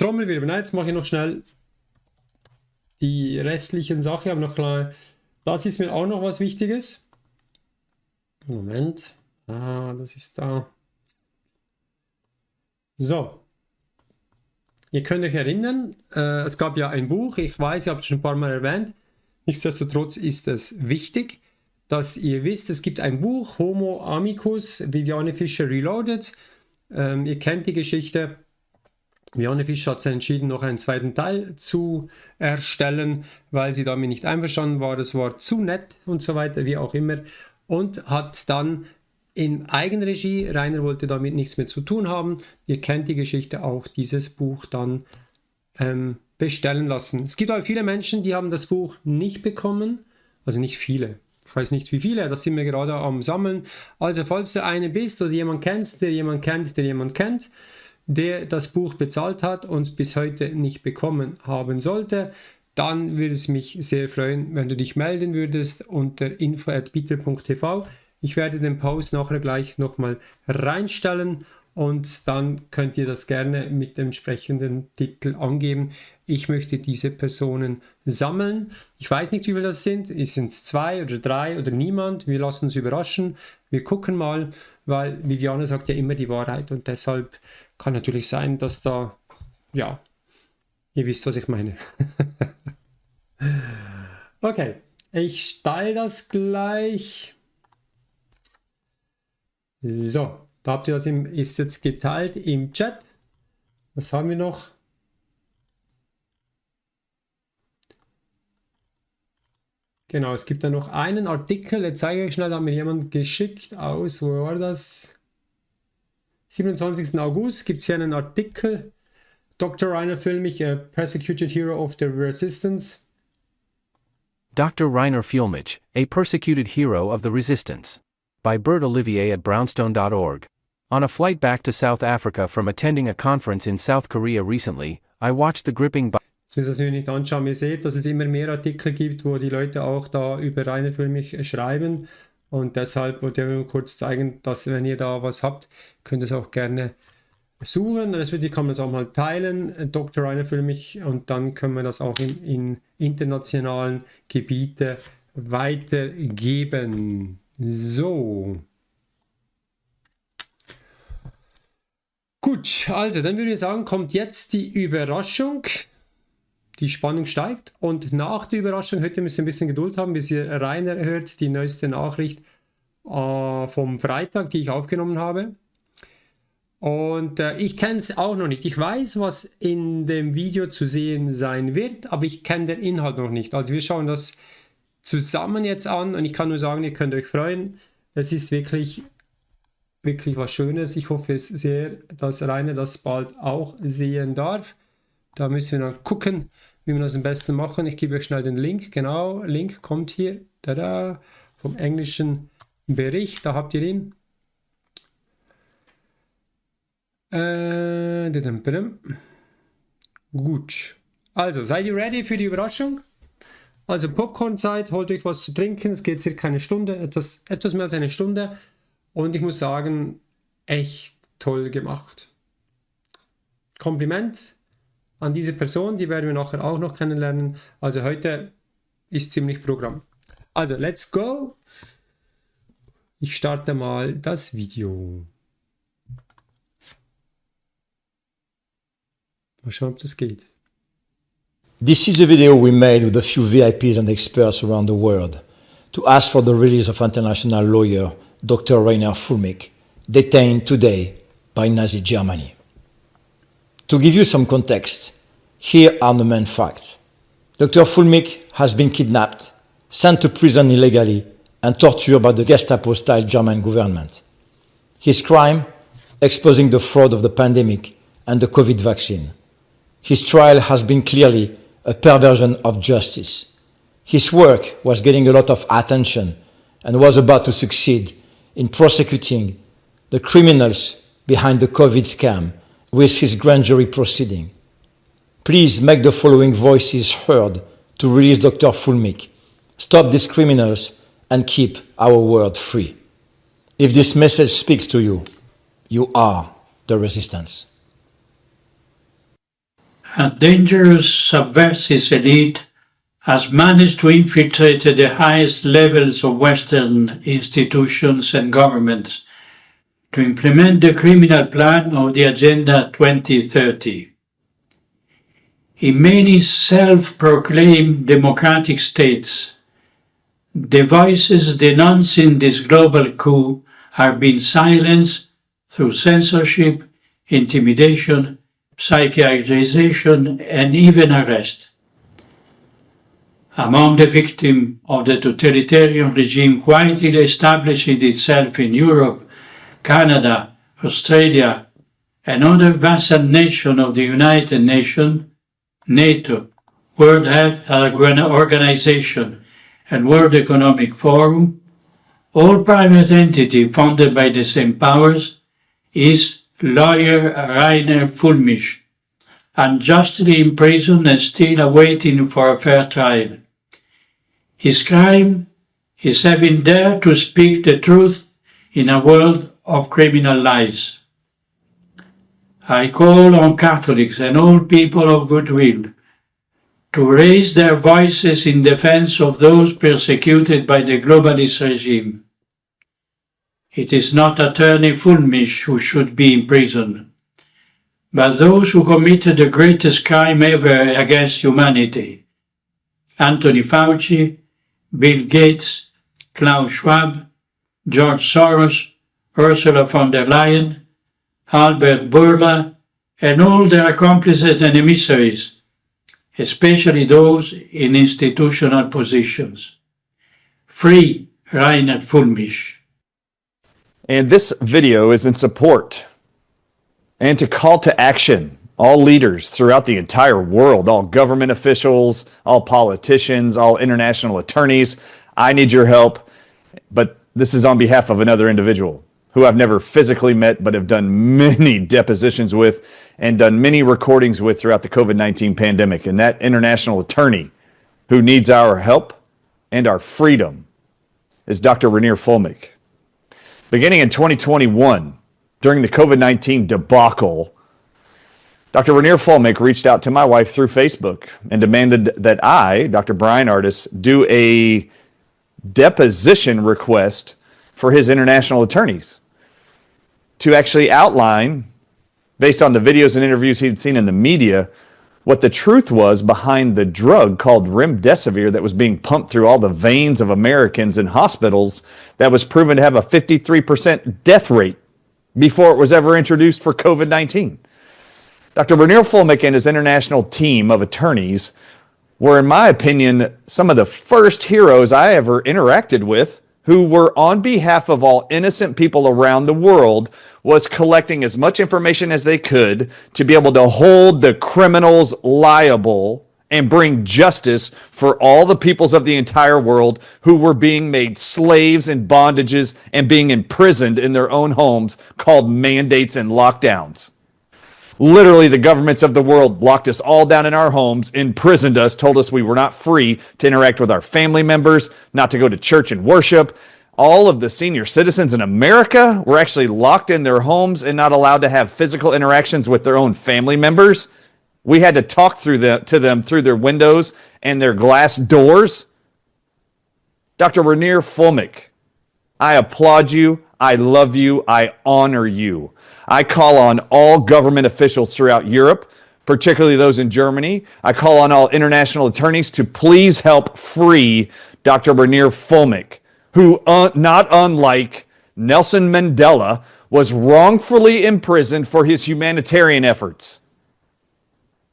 Trommelwirbel. Nein, jetzt mache ich noch schnell die restlichen Sachen. Aber noch klar, das ist mir auch noch was Wichtiges. Moment. Das ist da. So. Ihr könnt euch erinnern, es gab ja ein Buch, ich weiß, ich habe es schon ein paar Mal erwähnt. Nichtsdestotrotz ist es wichtig, dass ihr wisst, es gibt ein Buch, Homo Amicus, Viviane Fischer Reloaded. Ihr kennt die Geschichte. Viviane Fischer hat sich entschieden, noch einen zweiten Teil zu erstellen, weil sie damit nicht einverstanden war. Das war zu nett und so weiter, wie auch immer. Und hat dann in Eigenregie, Reiner wollte damit nichts mehr zu tun haben. Ihr kennt die Geschichte auch, dieses Buch dann bestellen lassen. Es gibt aber viele Menschen, die haben das Buch nicht bekommen. Also nicht viele. Ich weiß nicht wie viele, das sind wir gerade am Sammeln. Also falls du eine bist oder jemand kennst, der jemand kennt, der jemand kennt, der das Buch bezahlt hat und bis heute nicht bekommen haben sollte, dann würde es mich sehr freuen, wenn du dich melden würdest unter info@bitter.tv. Ich werde den Post nachher gleich nochmal reinstellen und dann könnt ihr das gerne mit dem entsprechenden Titel angeben. Ich möchte diese Personen sammeln. Ich weiß nicht, wie viele das sind. Sind es 2 oder 3 oder niemand? Wir lassen uns überraschen. Wir gucken mal, weil Viviane sagt ja immer die Wahrheit und deshalb kann natürlich sein, dass da, ja, ihr wisst, was ich meine. Okay, ich teile das gleich. So, da habt ihr das ist jetzt geteilt im Chat. Was haben wir noch? Genau, es gibt da noch einen Artikel, jetzt zeige ich euch schnell, da hat mir jemand geschickt aus, wo war das? 27. August gibt es hier einen Artikel. Dr. Reiner Fuellmich, a persecuted hero of the resistance. Dr. Reiner Fuellmich, a persecuted hero of the resistance. By Bert Olivier at brownstone.org. On a flight back to South Africa from attending a conference in South Korea recently, I watched the gripping. Jetzt müsst ihr das natürlich nicht anschauen. Ihr seht, dass es immer mehr Artikel gibt, wo die Leute auch da über Reiner Fuellmich schreiben. Und deshalb wollte ich nur kurz zeigen, dass wenn ihr da was habt, könnt ihr es auch gerne suchen. Natürlich kann man es auch mal teilen, Dr. Reiner Fuellmich, und dann können wir das auch in internationalen Gebieten weitergeben. So. Gut, also dann würde ich sagen, kommt jetzt die Überraschung. Die Spannung steigt und nach der Überraschung, heute müsst ihr ein bisschen Geduld haben, bis ihr Reiner hört, die neueste Nachricht vom Freitag, die ich aufgenommen habe. Und ich kenne es auch noch nicht. Ich weiß, was in dem Video zu sehen sein wird, aber ich kenne den Inhalt noch nicht. Also wir schauen das zusammen jetzt an und ich kann nur sagen, ihr könnt euch freuen. Es ist wirklich, wirklich was Schönes. Ich hoffe sehr, dass Reiner das bald auch sehen darf. Da müssen wir dann gucken, wie wir das am besten machen. Ich gebe euch schnell den Link. Genau, Link kommt hier. Tada, vom englischen Bericht. Da habt ihr ihn. Gut. Also, seid ihr ready für die Überraschung? Also Popcorn-Zeit, holt euch was zu trinken. Es geht circa eine Stunde, etwas mehr als eine Stunde. Und ich muss sagen, echt toll gemacht. Kompliment an diese Person, die werden wir nachher auch noch kennenlernen. Also heute ist ziemlich Programm. Also, let's go. Ich starte mal das Video. Mal schauen, ob das geht. This is a video we made with a few VIPs and experts around the world to ask for the release of international lawyer Dr. Reiner Fuellmich, detained today by Nazi Germany. To give you some context, here are the main facts. Dr. Fuellmich has been kidnapped, sent to prison illegally, and tortured by the Gestapo-style German government. His crime? Exposing the fraud of the pandemic and the COVID vaccine. His trial has been clearly a perversion of justice. His work was getting a lot of attention and was about to succeed in prosecuting the criminals behind the COVID scam with his grand jury proceeding. Please make the following voices heard to release Dr. Fuellmich, stop these criminals, and keep our world free. If this message speaks to you, you are the resistance. A dangerous subversive elite has managed to infiltrate the highest levels of Western institutions and governments to implement the criminal plan of the Agenda 2030. In many self-proclaimed democratic states, the voices denouncing this global coup are being silenced through censorship, intimidation, psychiatrization, and even arrest. Among the victims of the totalitarian regime quietly establishing itself in Europe, Canada, Australia, and other vassal nations of the United Nations, NATO, World Health Organization, and World Economic Forum, all private entities funded by the same powers, is lawyer Reiner Fuellmich, unjustly imprisoned and still awaiting for a fair trial. His crime is having dared to speak the truth in a world of criminal lies. I call on Catholics and all people of goodwill to raise their voices in defense of those persecuted by the globalist regime. It is not Attorney Fuellmich who should be imprisoned, but those who committed the greatest crime ever against humanity: Anthony Fauci, Bill Gates, Klaus Schwab, George Soros, Ursula von der Leyen, Albert Bourla, and all their accomplices and emissaries, especially those in institutional positions. Free Reiner Fuellmich. And this video is in support and to call to action all leaders throughout the entire world, all government officials, all politicians, all international attorneys. I need your help, but this is on behalf of another individual who I've never physically met, but have done many depositions with and done many recordings with throughout the COVID-19 pandemic. And that international attorney who needs our help and our freedom is Dr. Reiner Fuellmich. Beginning in 2021, during the COVID-19 debacle, Dr. Reiner Fuellmich reached out to my wife through Facebook and demanded that I, Dr. Brian Artis, do a deposition request for his international attorneys to actually outline, based on the videos and interviews he'd seen in the media, what the truth was behind the drug called remdesivir that was being pumped through all the veins of Americans in hospitals that was proven to have a 53% death rate before it was ever introduced for COVID-19. Dr. Reiner Fuellmich and his international team of attorneys were, in my opinion, some of the first heroes I ever interacted with, who were, on behalf of all innocent people around the world, was collecting as much information as they could to be able to hold the criminals liable and bring justice for all the peoples of the entire world who were being made slaves and bondages and being imprisoned in their own homes, called mandates and lockdowns. Literally, the governments of the world locked us all down in our homes, imprisoned us, told us we were not free to interact with our family members, not to go to church and worship. All of the senior citizens in America were actually locked in their homes and not allowed to have physical interactions with their own family members. We had to talk to them through their windows and their glass doors. Dr. Reiner Fuellmich, I applaud you. I love you. I honor you. I call on all government officials throughout Europe, particularly those in Germany. I call on all international attorneys to please help free Dr. Reiner Fuellmich, who, not unlike Nelson Mandela, was wrongfully imprisoned for his humanitarian efforts.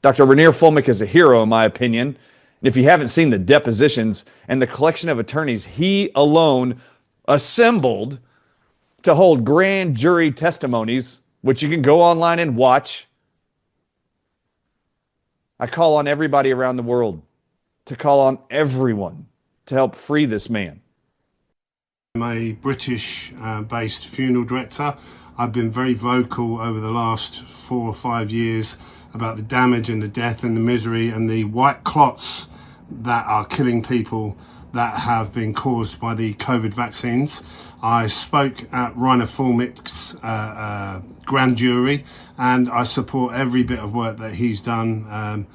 Dr. Reiner Fuellmich is a hero, in my opinion. And if you haven't seen the depositions and the collection of attorneys he alone assembled to hold grand jury testimonies, which you can go online and watch, I call on everybody around the world to call on everyone to help free this man. I'm a British-based funeral director. I've been very vocal over the last 4 or 5 years about the damage and the death and the misery and the white clots that are killing people that have been caused by the COVID vaccines. I spoke at Reiner Fuellmich's grand jury, and I support every bit of work that he's done.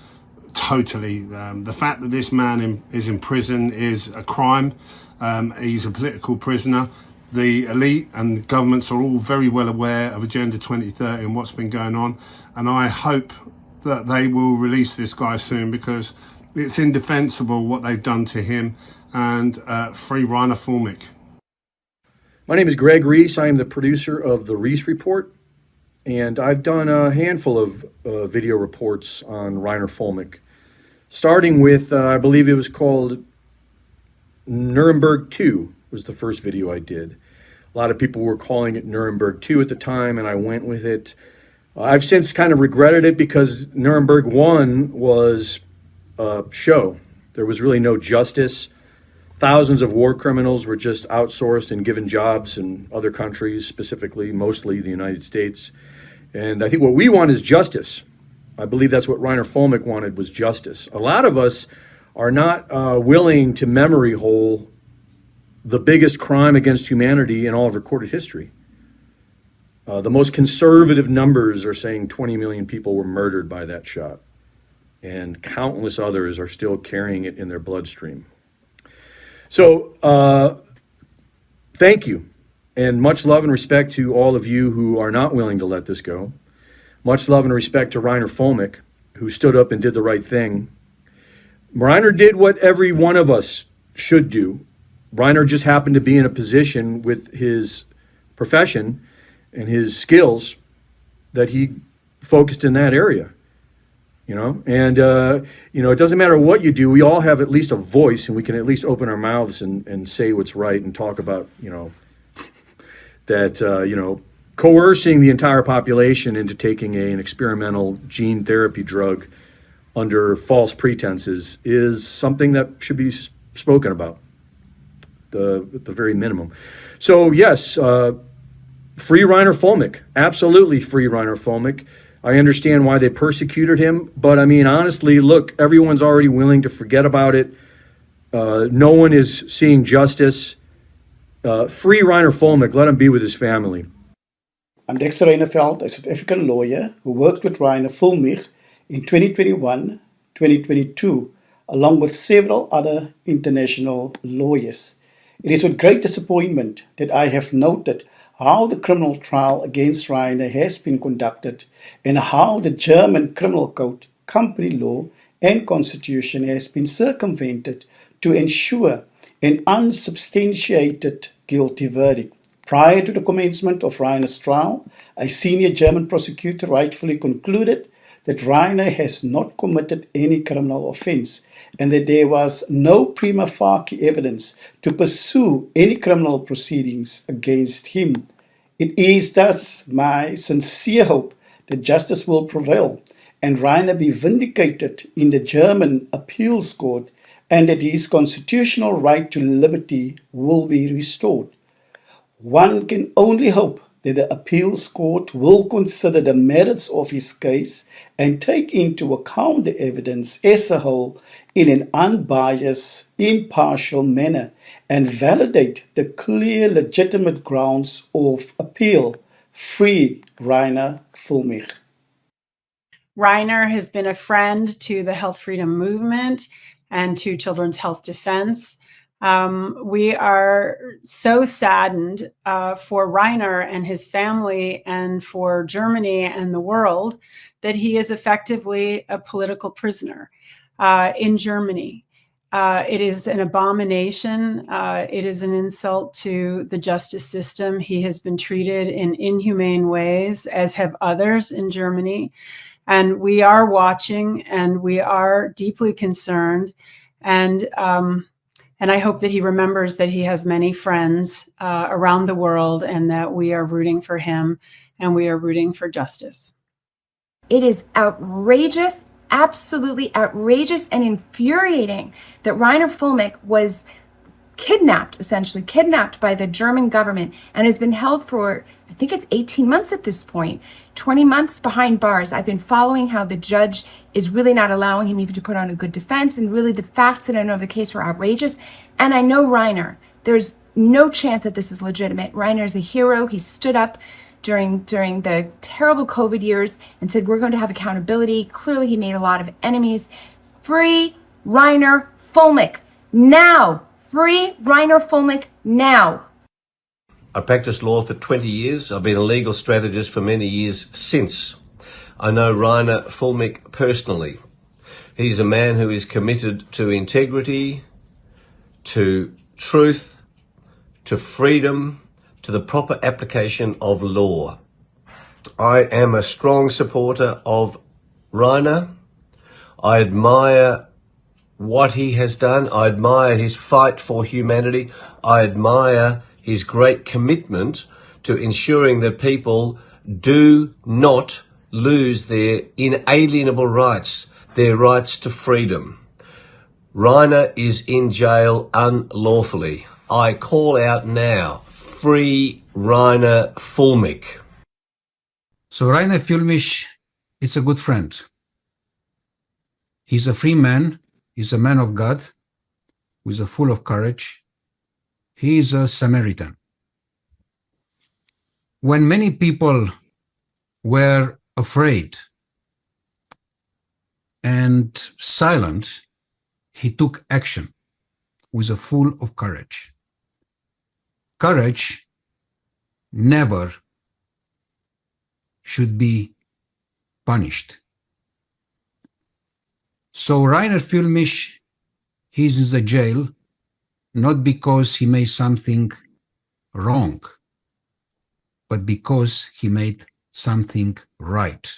Totally. The fact that this man is in prison is a crime. He's a political prisoner. The elite and governments are all very well aware of Agenda 2030 and what's been going on. And I hope that they will release this guy soon, because it's indefensible what they've done to him. And free Reiner Fuellmich. My name is Greg Reese. I am the producer of the Reese Report, and I've done a handful of video reports on Reiner Fuellmich, starting with, I believe it was called Nuremberg 2 was the first video I did. A lot of people were calling it Nuremberg 2 at the time, and I went with it. I've since kind of regretted it, because Nuremberg 1 was a show. There was really no justice. Thousands of war criminals were just outsourced and given jobs in other countries, specifically, mostly the United States. And I think what we want is justice. I believe that's what Reiner Fuellmich wanted, was justice. A lot of us are not willing to memory hole the biggest crime against humanity in all of recorded history. The most conservative numbers are saying 20 million people were murdered by that shot, and countless others are still carrying it in their bloodstream. So thank you, and much love and respect to all of you who are not willing to let this go. Much love and respect to Reiner Fuellmich, who stood up and did the right thing. Reiner did what every one of us should do. Reiner just happened to be in a position with his profession and his skills that he focused in that area, you know. And, you know, it doesn't matter what you do. We all have at least a voice, and we can at least open our mouths and say what's right and talk about, you know, that, you know, coercing the entire population into taking an experimental gene therapy drug under false pretenses is something that should be spoken about, at the very minimum. So yes, free Reiner Fuellmich, absolutely free Reiner Fuellmich. I understand why they persecuted him, but I mean, honestly, look, everyone's already willing to forget about it. No one is seeing justice. Free Reiner Fuellmich, let him be with his family. I'm Dexter Reineveld, a South African lawyer who worked with Reiner Fuellmich in 2021, 2022, along with several other international lawyers. It is with great disappointment that I have noted how the criminal trial against Reiner has been conducted, and how the German criminal code, company law, and constitution has been circumvented to ensure an unsubstantiated guilty verdict. Prior to the commencement of Reiner's trial, a senior German prosecutor rightfully concluded that Reiner has not committed any criminal offense, and that there was no prima facie evidence to pursue any criminal proceedings against him. It is thus my sincere hope that justice will prevail and Reiner be vindicated in the German appeals court, and that his constitutional right to liberty will be restored. One can only hope that the appeals court will consider the merits of his case and take into account the evidence as a whole in an unbiased, impartial manner, and validate the clear, legitimate grounds of appeal. Free Reiner Fuellmich. Reiner has been a friend to the health freedom movement and to Children's Health Defense. We are so saddened for Reiner and his family, and for Germany and the world, that he is effectively a political prisoner in Germany. It is an abomination. It is an insult to the justice system. He has been treated in inhumane ways, as have others in Germany. And we are watching, and we are deeply concerned. And I hope that he remembers that he has many friends around the world, and that we are rooting for him, and we are rooting for justice. It is outrageous, absolutely outrageous and infuriating that Reiner Fuellmich was kidnapped, essentially kidnapped by the German government, and has been held for, I think it's 18 months at this point, 20 months behind bars. I've been following how the judge is really not allowing him even to put on a good defense, and really the facts that I know of the case are outrageous. And I know Reiner, there's no chance that this is legitimate. Reiner is a hero. He stood up during the terrible COVID years and said, we're going to have accountability. Clearly he made a lot of enemies. Free Reiner Fuellmich now. Free Reiner Fuellmich now. I practiced law for 20 years. I've been a legal strategist for many years since. I know Reiner Fuellmich personally. He's a man who is committed to integrity, to truth, to freedom, to the proper application of law. I am a strong supporter of Reiner. I admire what he has done. I admire his fight for humanity. I admire his great commitment to ensuring that people do not lose their inalienable rights, their rights to freedom. Reiner is in jail unlawfully. I call out now, free Reiner Fuellmich. So Reiner Fuellmich is a good friend. He's a free man. He's a man of God who is full of courage. He is a Samaritan. When many people were afraid and silent, he took action with full of courage. Courage never should be punished. So Reiner Fuellmich, he's in the jail not because he made something wrong, but because he made something right.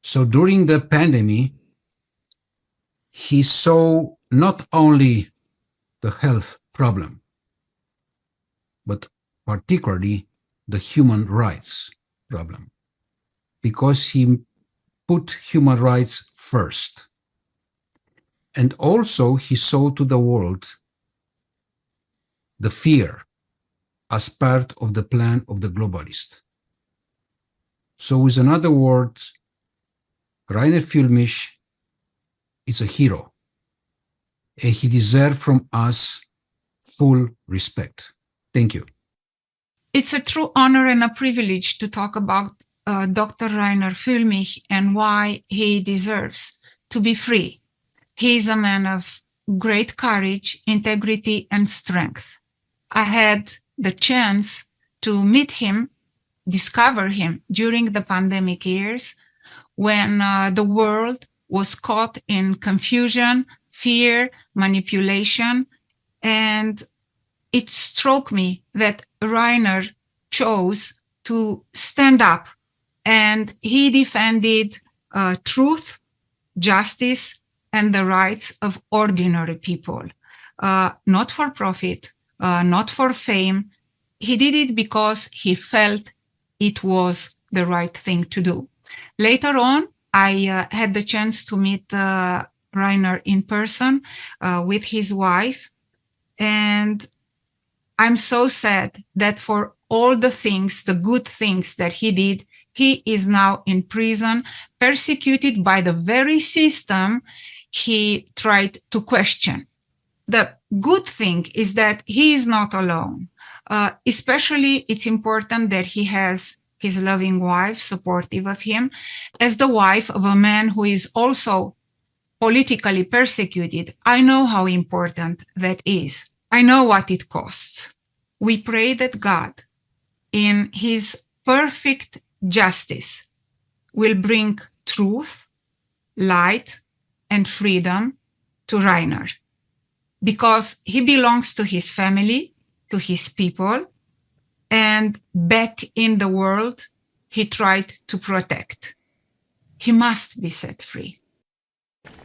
So during the pandemic, he saw not only the health problem, but particularly the human rights problem, because he put human rights first. And also he saw to the world the fear as part of the plan of the globalist. So with another words, Reiner Fuellmich is a hero, and he deserves from us full respect. Thank you. It's a true honor and a privilege to talk about Dr. Reiner Fuellmich and why he deserves to be free. He is a man of great courage, integrity, and strength. I had the chance to meet him, discover him during the pandemic years when the world was caught in confusion, fear, manipulation, and it struck me that Reiner chose to stand up, and he defended truth, justice, and the rights of ordinary people, not for profit, not for fame. He did it because he felt it was the right thing to do. Later on, I had the chance to meet Reiner in person with his wife, and I'm so sad that for all the things, the good things that he did, he is now in prison, persecuted by the very system he tried to question. The good thing is that he is not alone. Especially, it's important that he has his loving wife supportive of him, as the wife of a man who is also politically persecuted. I know how important that is. I know what it costs. We pray that God, in his perfect justice, will bring truth, light, and freedom to Reiner, because he belongs to his family, to his people, and back in the world he tried to protect. He must be set free.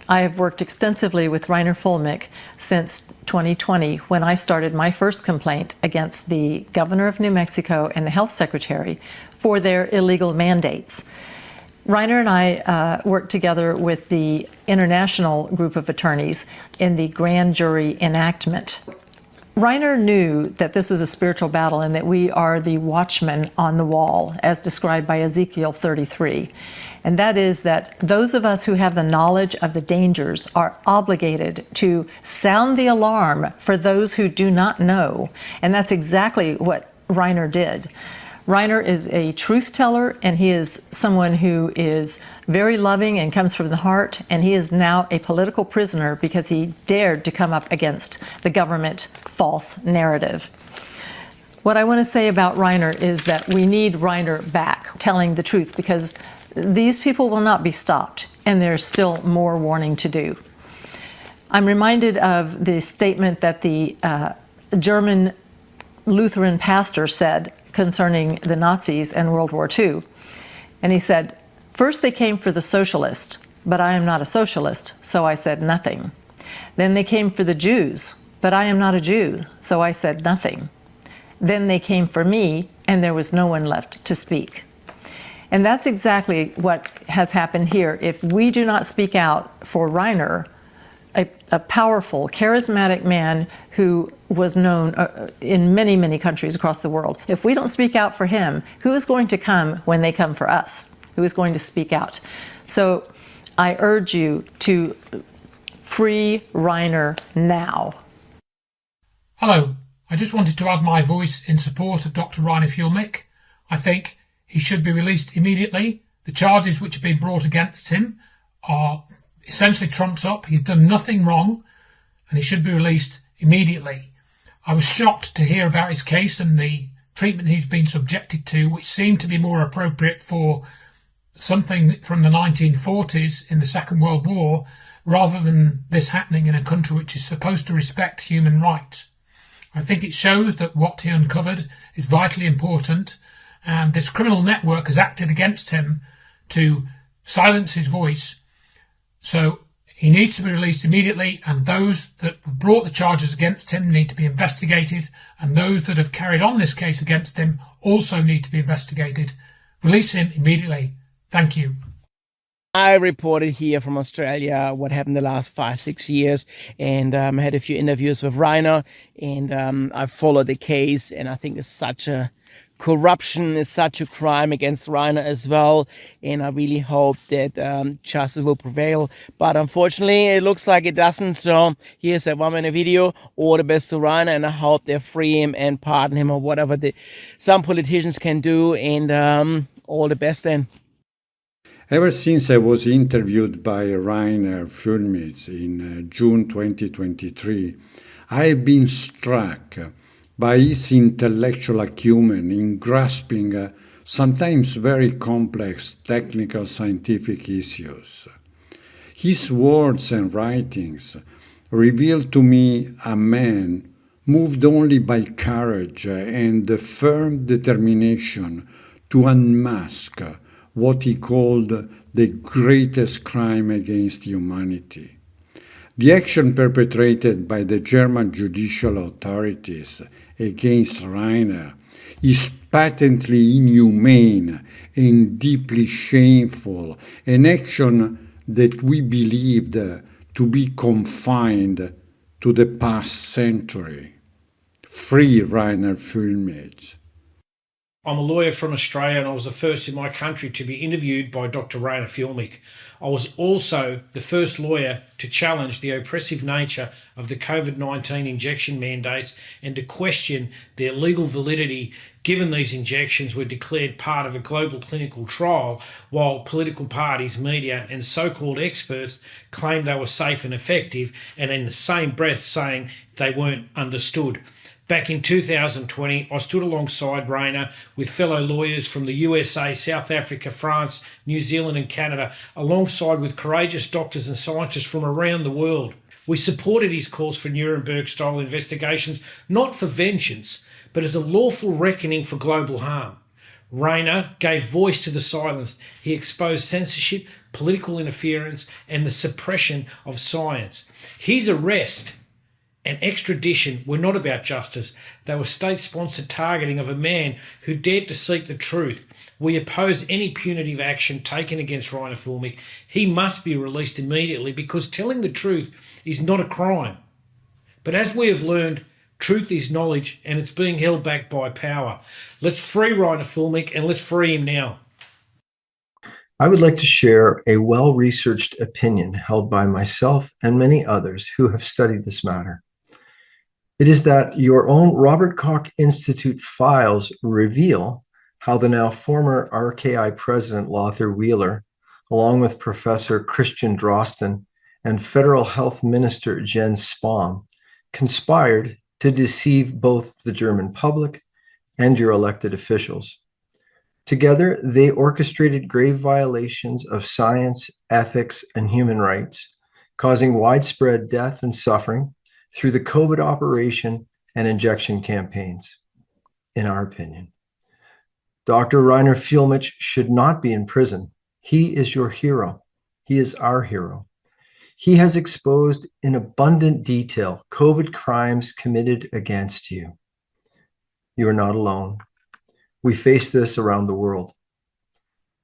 I have worked extensively with Reiner Fuellmich since 2020, when I started my first complaint against the governor of New Mexico and the health secretary for their illegal mandates. Reiner and I worked together with the international group of attorneys in the grand jury enactment. Reiner knew that this was a spiritual battle and that we are the watchmen on the wall, as described by Ezekiel 33. And that is that those of us who have the knowledge of the dangers are obligated to sound the alarm for those who do not know. And that's exactly what Reiner did. Reiner is a truth teller, and he is someone who is very loving and comes from the heart, and he is now a political prisoner because he dared to come up against the government false narrative. What I want to say about Reiner is that we need Reiner back telling the truth, because these people will not be stopped, and there's still more warning to do. I'm reminded of the statement that the German Lutheran pastor said concerning the Nazis and World War II. And he said, "First they came for the socialist, but I am not a socialist, so I said nothing. Then they came for the Jews, but I am not a Jew, so I said nothing. Then they came for me, and there was no one left to speak." And that's exactly what has happened here. If we do not speak out for Reiner, a powerful, charismatic man who was known in many, many countries across the world, if we don't speak out for him, who is going to come when they come for us? Who is going to speak out? So I urge you to free Reiner now. Hello, I just wanted to add my voice in support of Dr. Reiner Fuellmich. I think he should be released immediately. The charges which have been brought against him are essentially trumped up. He's done nothing wrong, and he should be released immediately. I was shocked to hear about his case and the treatment he's been subjected to, which seemed to be more appropriate for something from the 1940s in the Second World War, rather than this happening in a country which is supposed to respect human rights. I think it shows that what he uncovered is vitally important, and this criminal network has acted against him to silence his voice. So he needs to be released immediately, and those that brought the charges against him need to be investigated, and those that have carried on this case against him also need to be investigated. Release him immediately. Thank you. I reported here from Australia what happened the last 5-6 years, and I had a few interviews with Reiner, and I followed the case, and I think it's such a corruption is such a crime against Reiner as well, and I really hope that justice will prevail, but unfortunately it looks like it doesn't. So here's that 1-minute video. All the best to Reiner, and I hope they free him and pardon him, or whatever some politicians can do, and all the best then. Ever since I was interviewed by Reiner Fuellmich in June 2023, I have been struck by his intellectual acumen in grasping sometimes very complex technical scientific issues. His words and writings reveal to me a man moved only by courage and the firm determination to unmask what he called the greatest crime against humanity. The action perpetrated by the German judicial authorities against Reiner is patently inhumane and deeply shameful, an action that we believed to be confined to the past century. Free Reiner Fuellmich. I'm a lawyer from Australia, and I was the first in my country to be interviewed by Dr. Reiner Fuellmich. I was also the first lawyer to challenge the oppressive nature of the COVID-19 injection mandates and to question their legal validity, given these injections were declared part of a global clinical trial, while political parties, media and so-called experts claimed they were safe and effective, and in the same breath saying they weren't understood. Back in 2020, I stood alongside Reiner with fellow lawyers from the USA, South Africa, France, New Zealand and Canada, alongside with courageous doctors and scientists from around the world. We supported his calls for Nuremberg-style investigations, not for vengeance, but as a lawful reckoning for global harm. Reiner gave voice to the silenced. He exposed censorship, political interference and the suppression of science. His arrest and extradition were not about justice. They were state-sponsored targeting of a man who dared to seek the truth. We oppose any punitive action taken against Reiner Fuellmich. He must be released immediately because telling the truth is not a crime. But as we have learned, truth is knowledge and it's being held back by power. Let's free Reiner Fuellmich and let's free him now. I would like to share a well-researched opinion held by myself and many others who have studied this matter. It is that your own Robert Koch Institute files reveal how the now former RKI president Lothar Wieler, along with Professor Christian Drosten and Federal Health Minister Jens Spahn, conspired to deceive both the German public and your elected officials. Together, they orchestrated grave violations of science, ethics, and human rights, causing widespread death and suffering through the COVID operation and injection campaigns, in our opinion. Dr. Reiner Fuellmich should not be in prison. He is your hero. He is our hero. He has exposed in abundant detail COVID crimes committed against you. You are not alone. We face this around the world.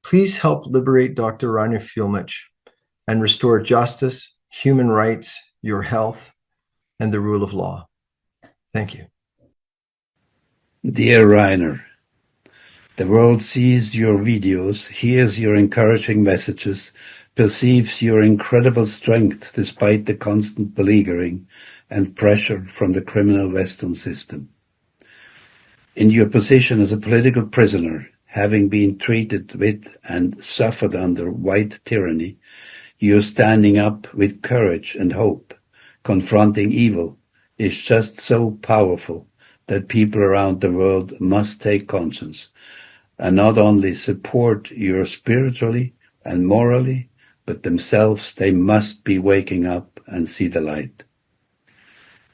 Please help liberate Dr. Reiner Fuellmich and restore justice, human rights, your health, and the rule of law. Thank you. Dear Reiner, the world sees your videos, hears your encouraging messages, perceives your incredible strength despite the constant beleaguering and pressure from the criminal Western system. In your position as a political prisoner, having been treated with and suffered under white tyranny, you standing up with courage and hope, confronting evil, is just so powerful that people around the world must take conscience and not only support you spiritually and morally, but themselves they must be waking up and see the light.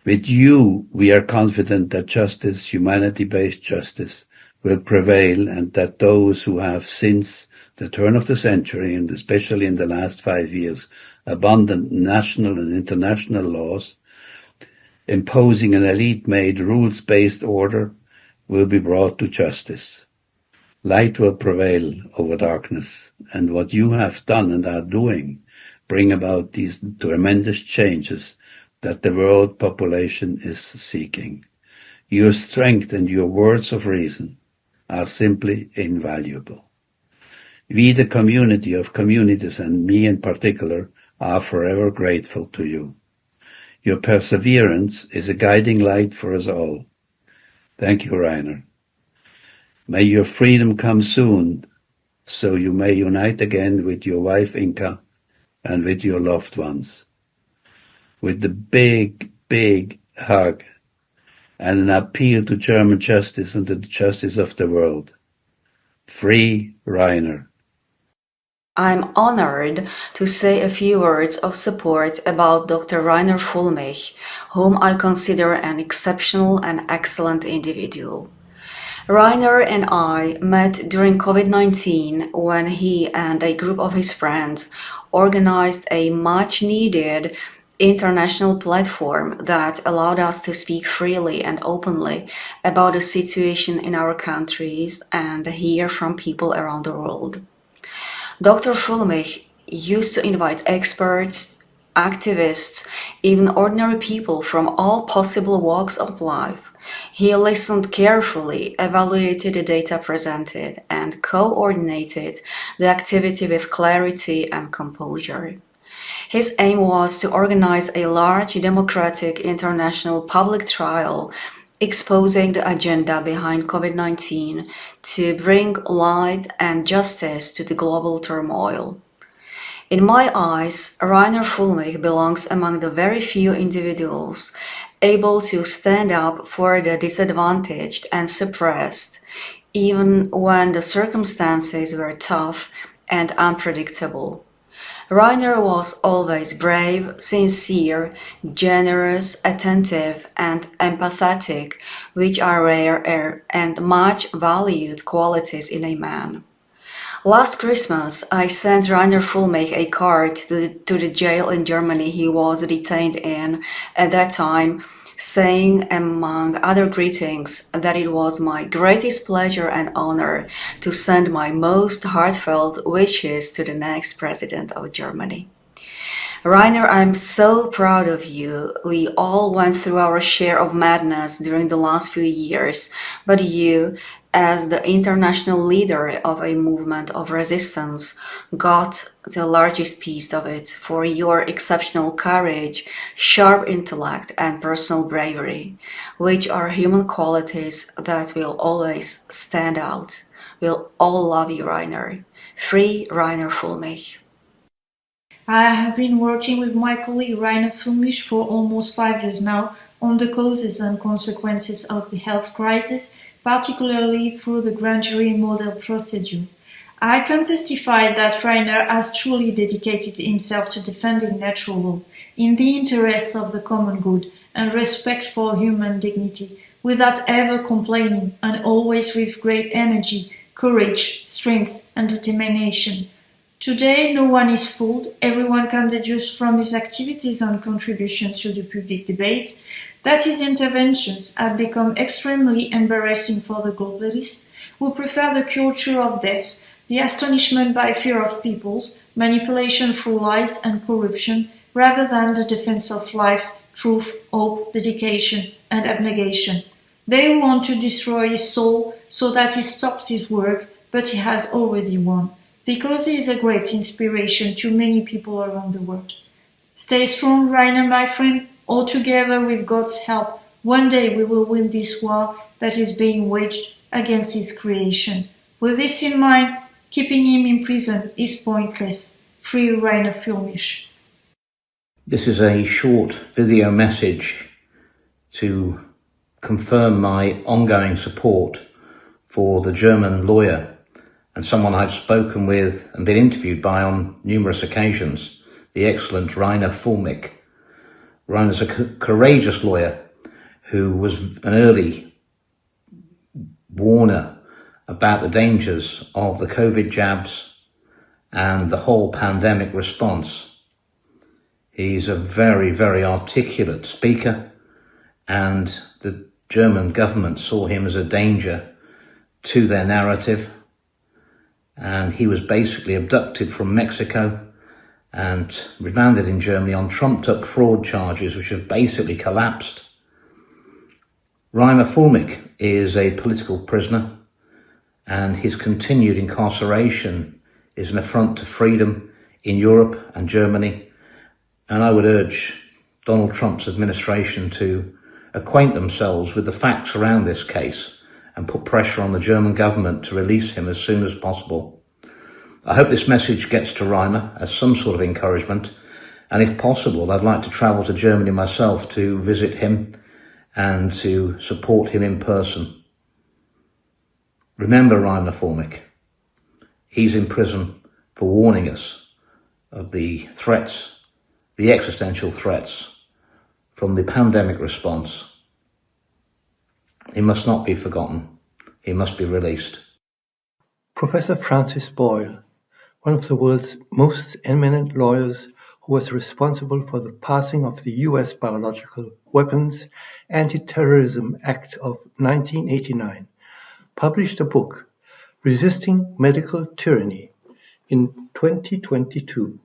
With you, we are confident that justice, humanity-based justice, will prevail and that those who have since the turn of the century, and especially in the last 5 years, abandoned national and international laws, imposing an elite-made rules-based order, will be brought to justice. Light will prevail over darkness, and what you have done and are doing bring about these tremendous changes that the world population is seeking. Your strength and your words of reason are simply invaluable. We, the community of communities, and me in particular, are forever grateful to you. Your perseverance is a guiding light for us all. Thank you, Reiner. May your freedom come soon, so you may unite again with your wife Inka and with your loved ones. With the big, big hug and an appeal to German justice and to the justice of the world. Free Reiner. I'm honored to say a few words of support about Dr. Reiner Fuellmich, whom I consider an exceptional and excellent individual. Reiner and I met during COVID-19 when he and a group of his friends organized a much-needed international platform that allowed us to speak freely and openly about the situation in our countries and hear from people around the world. Dr. Fuellmich used to invite experts, activists, even ordinary people from all possible walks of life. He listened carefully, evaluated the data presented, and coordinated the activity with clarity and composure. His aim was to organize a large democratic international public trial exposing the agenda behind COVID-19 to bring light and justice to the global turmoil. In my eyes, Reiner Fuellmich belongs among the very few individuals able to stand up for the disadvantaged and suppressed, even when the circumstances were tough and unpredictable. Reiner was always brave, sincere, generous, attentive, and empathetic, which are rare and much valued qualities in a man. Last Christmas, I sent Reiner Fuellmich a card to the jail in Germany he was detained in at that time, saying, among other greetings, that it was my greatest pleasure and honor to send my most heartfelt wishes to the next president of Germany. Reiner, I'm so proud of you. We all went through our share of madness during the last few years, but you, as the international leader of a movement of resistance, got the largest piece of it for your exceptional courage, sharp intellect, and personal bravery, which are human qualities that will always stand out. We'll all love you, Reiner. Free Reiner Fuellmich. I have been working with my colleague Reiner Fuellmich for almost 5 years now on the causes and consequences of the health crisis, particularly through the grand jury model procedure. I can testify that Reiner has truly dedicated himself to defending natural law in the interests of the common good and respect for human dignity, without ever complaining and always with great energy, courage, strength and determination. Today, no one is fooled. Everyone can deduce from his activities and contribution to the public debate that his interventions have become extremely embarrassing for the globalists who prefer the culture of death, the astonishment by fear of peoples, manipulation through lies and corruption, rather than the defense of life, truth, hope, dedication, and abnegation. They want to destroy his soul so that he stops his work, but he has already won, because he is a great inspiration to many people around the world. Stay strong, Reiner, my friend. All together, with God's help, one day we will win this war that is being waged against his creation. With this in mind, keeping him in prison is pointless. Free Reiner Fuellmich. This is a short video message to confirm my ongoing support for the German lawyer and someone I've spoken with and been interviewed by on numerous occasions, the excellent Reiner Fuellmich. Reiner's a courageous lawyer who was an early warner about the dangers of the COVID jabs and the whole pandemic response. He's a very, very articulate speaker, and the German government saw him as a danger to their narrative. And he was basically abducted from Mexico and remanded in Germany on trumped-up fraud charges, which have basically collapsed. Reiner Fuellmich is a political prisoner, and his continued incarceration is an affront to freedom in Europe and Germany. And I would urge Donald Trump's administration to acquaint themselves with the facts around this case and put pressure on the German government to release him as soon as possible. I hope this message gets to Reiner as some sort of encouragement, and if possible, I'd like to travel to Germany myself to visit him and to support him in person. Remember Reiner Fuellmich. He's in prison for warning us of the threats, the existential threats from the pandemic response. He must not be forgotten. He must be released. Professor Francis Boyle, one of the world's most eminent lawyers who was responsible for the passing of the US Biological Weapons Anti-Terrorism Act of 1989, published a book, Resisting Medical Tyranny, in 2022.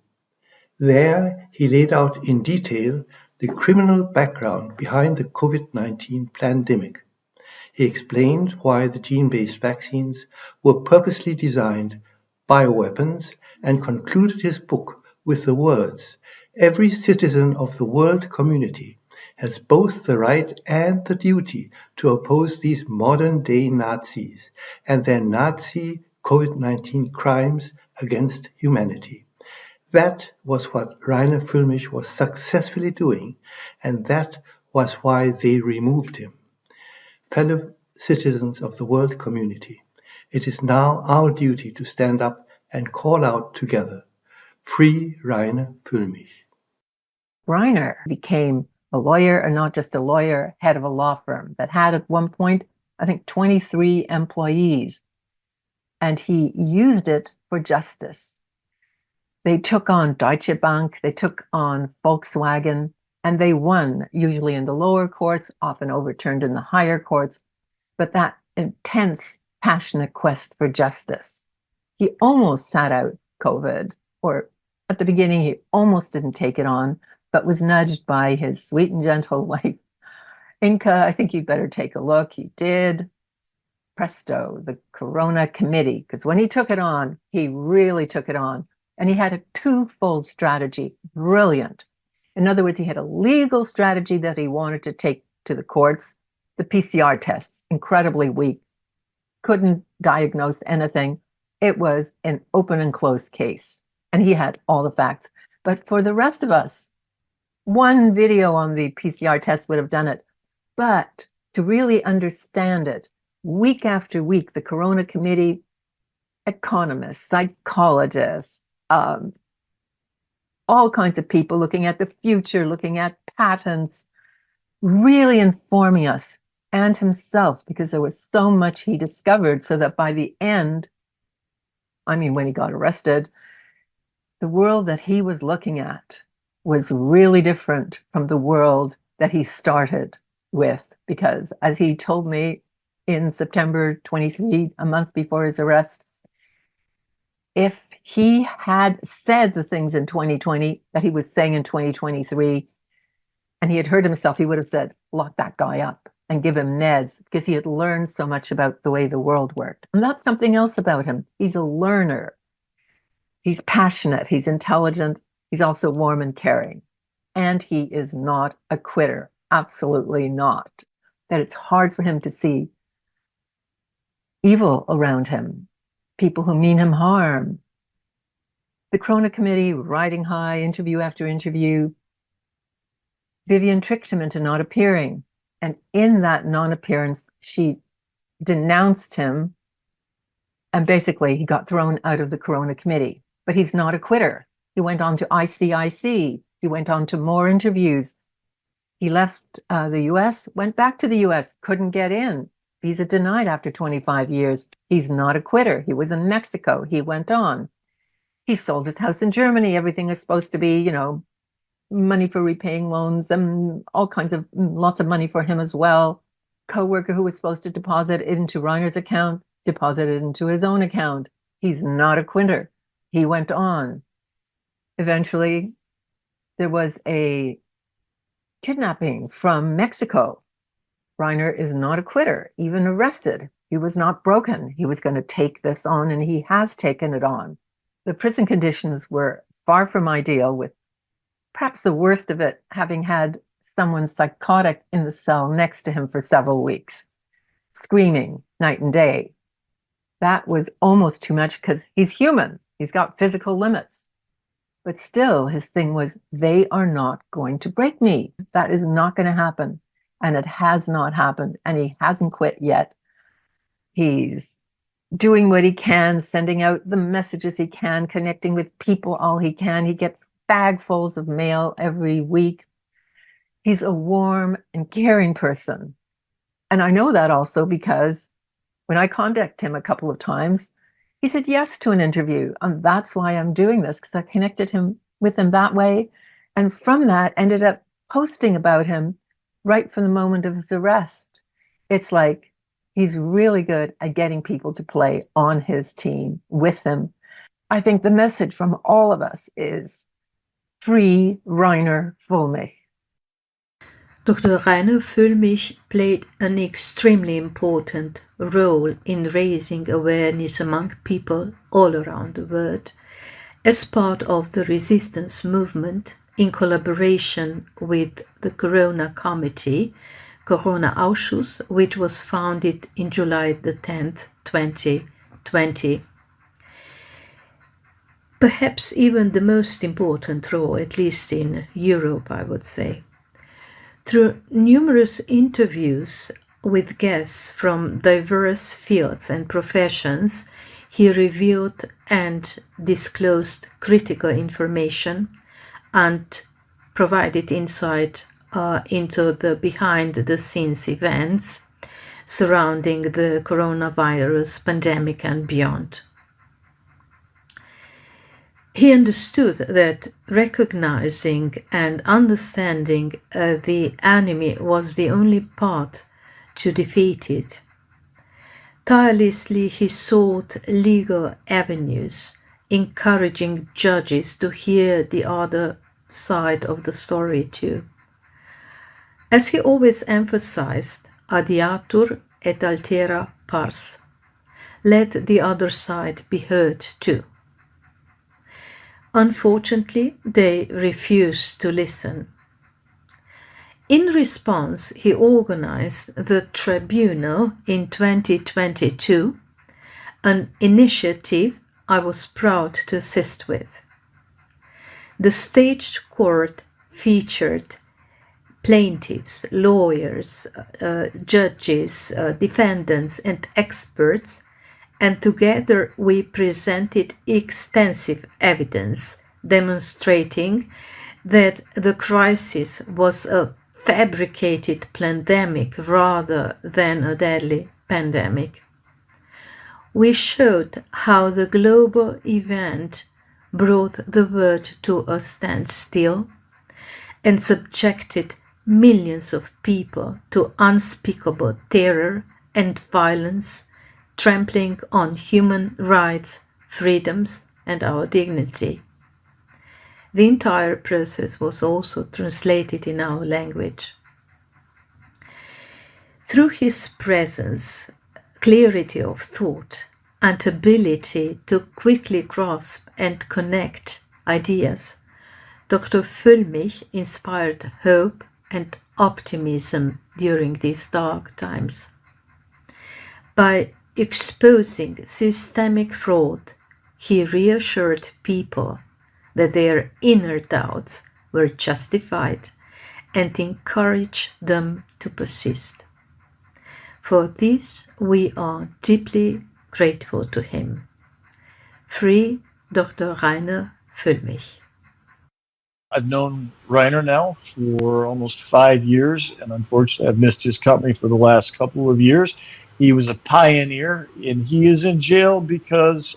There, he laid out in detail the criminal background behind the COVID-19 pandemic. He explained why the gene-based vaccines were purposely designed bioweapons and concluded his book with the words, "Every citizen of the world community has both the right and the duty to oppose these modern-day Nazis and their Nazi COVID-19 crimes against humanity." That was what Reiner Fuellmich was successfully doing, and that was why they removed him. Fellow citizens of the world community, it is now our duty to stand up and call out together, "Free Reiner Fuellmich." Reiner became a lawyer, and not just a lawyer, head of a law firm that had at one point, I think, 23 employees. And he used it for justice. They took on Deutsche Bank, they took on Volkswagen, And they won, usually in the lower courts, often overturned in the higher courts. But that intense, passionate quest for justice. He almost sat out COVID, or at the beginning, he almost didn't take it on, but was nudged by his sweet and gentle wife, Inca. I think you'd better take a look. He did. Presto, the Corona Committee, because when he took it on, he really took it on. And he had a twofold strategy. Brilliant. In other words, he had a legal strategy that he wanted to take to the courts. The PCR tests, incredibly weak, couldn't diagnose anything. It was an open and closed case, and he had all the facts. But for the rest of us, one video on the PCR test would have done it. But to really understand it, week after week, the Corona Committee, economists, psychologists, all kinds of people looking at the future, looking at patents, really informing us, and himself, because there was so much he discovered, so that by the end, I mean, when he got arrested, the world that he was looking at was really different from the world that he started with. Because as he told me in September 23, a month before his arrest, if he had said the things in 2020 that he was saying in 2023, and he had heard himself, he would have said, lock that guy up and give him meds, because he had learned so much about the way the world worked. And that's something else about him. He's a learner. He's passionate. He's intelligent. He's also warm and caring. And he is not a quitter. Absolutely not. That it's hard for him to see evil around him, people who mean him harm. The Corona Committee, riding high, interview after interview. Vivian tricked him into not appearing. And in that non-appearance, she denounced him. And basically, he got thrown out of the Corona Committee. But he's not a quitter. He went on to ICIC. He went on to more interviews. He left the US, went back to the US, couldn't get in. Visa denied after 25 years. He's not a quitter. He was in Mexico. He went on. He sold his house in Germany. Everything is supposed to be, money for repaying loans and all kinds of, lots of money for him as well. Co-worker who was supposed to deposit it into Reiner's account, deposited it into his own account. He's not a quitter. He went on. Eventually, there was a kidnapping from Mexico. Reiner is not a quitter, even arrested. He was not broken. He was going to take this on, and he has taken it on. The prison conditions were far from ideal, with perhaps the worst of it having had someone psychotic in the cell next to him for several weeks, screaming night and day. That was almost too much, because he's human. He's got physical limits. But still, his thing was, they are not going to break me. That is not going to happen. And it has not happened. And he hasn't quit yet. He's doing what he can, sending out the messages he can, connecting with people all he can. He gets bagfuls of mail every week. He's a warm and caring person. And I know that also because when I contacted him a couple of times, he said yes to an interview. And that's why I'm doing this, because I connected with him that way. And from that, ended up posting about him right from the moment of his arrest. It's like he's really good at getting people to play on his team with him. I think the message from all of us is free Reiner Fuellmich. Dr. Reiner Fuellmich played an extremely important role in raising awareness among people all around the world as part of the resistance movement in collaboration with the Corona Committee, Corona Ausschuss, which was founded in July the 10th, 2020. Perhaps even the most important role, at least in Europe, I would say. Through numerous interviews with guests from diverse fields and professions, he revealed and disclosed critical information and provided insight into the behind-the-scenes events surrounding the coronavirus pandemic and beyond. He understood that recognizing and understanding the enemy was the only path to defeat it. Tirelessly, he sought legal avenues, encouraging judges to hear the other side of the story too. As he always emphasized, adiatur et altera pars. Let the other side be heard too. Unfortunately, they refused to listen. In response, he organized the tribunal in 2022, an initiative I was proud to assist with. The staged court featured plaintiffs, lawyers, judges, defendants, and experts, and together we presented extensive evidence demonstrating that the crisis was a fabricated pandemic rather than a deadly pandemic. We showed how the global event brought the world to a standstill and subjected millions of people to unspeakable terror and violence, trampling on human rights, freedoms, and our dignity. The entire process was also translated in our language. Through his presence, clarity of thought, and ability to quickly grasp and connect ideas, Dr. Fuellmich inspired hope and optimism during these dark times. By exposing systemic fraud, he reassured people that their inner doubts were justified and encouraged them to persist. For this, we are deeply grateful to him. Free Dr. Reiner Fuellmich. I've known Reiner now for almost 5 years, and unfortunately I've missed his company for the last couple of years. He was a pioneer, and he is in jail because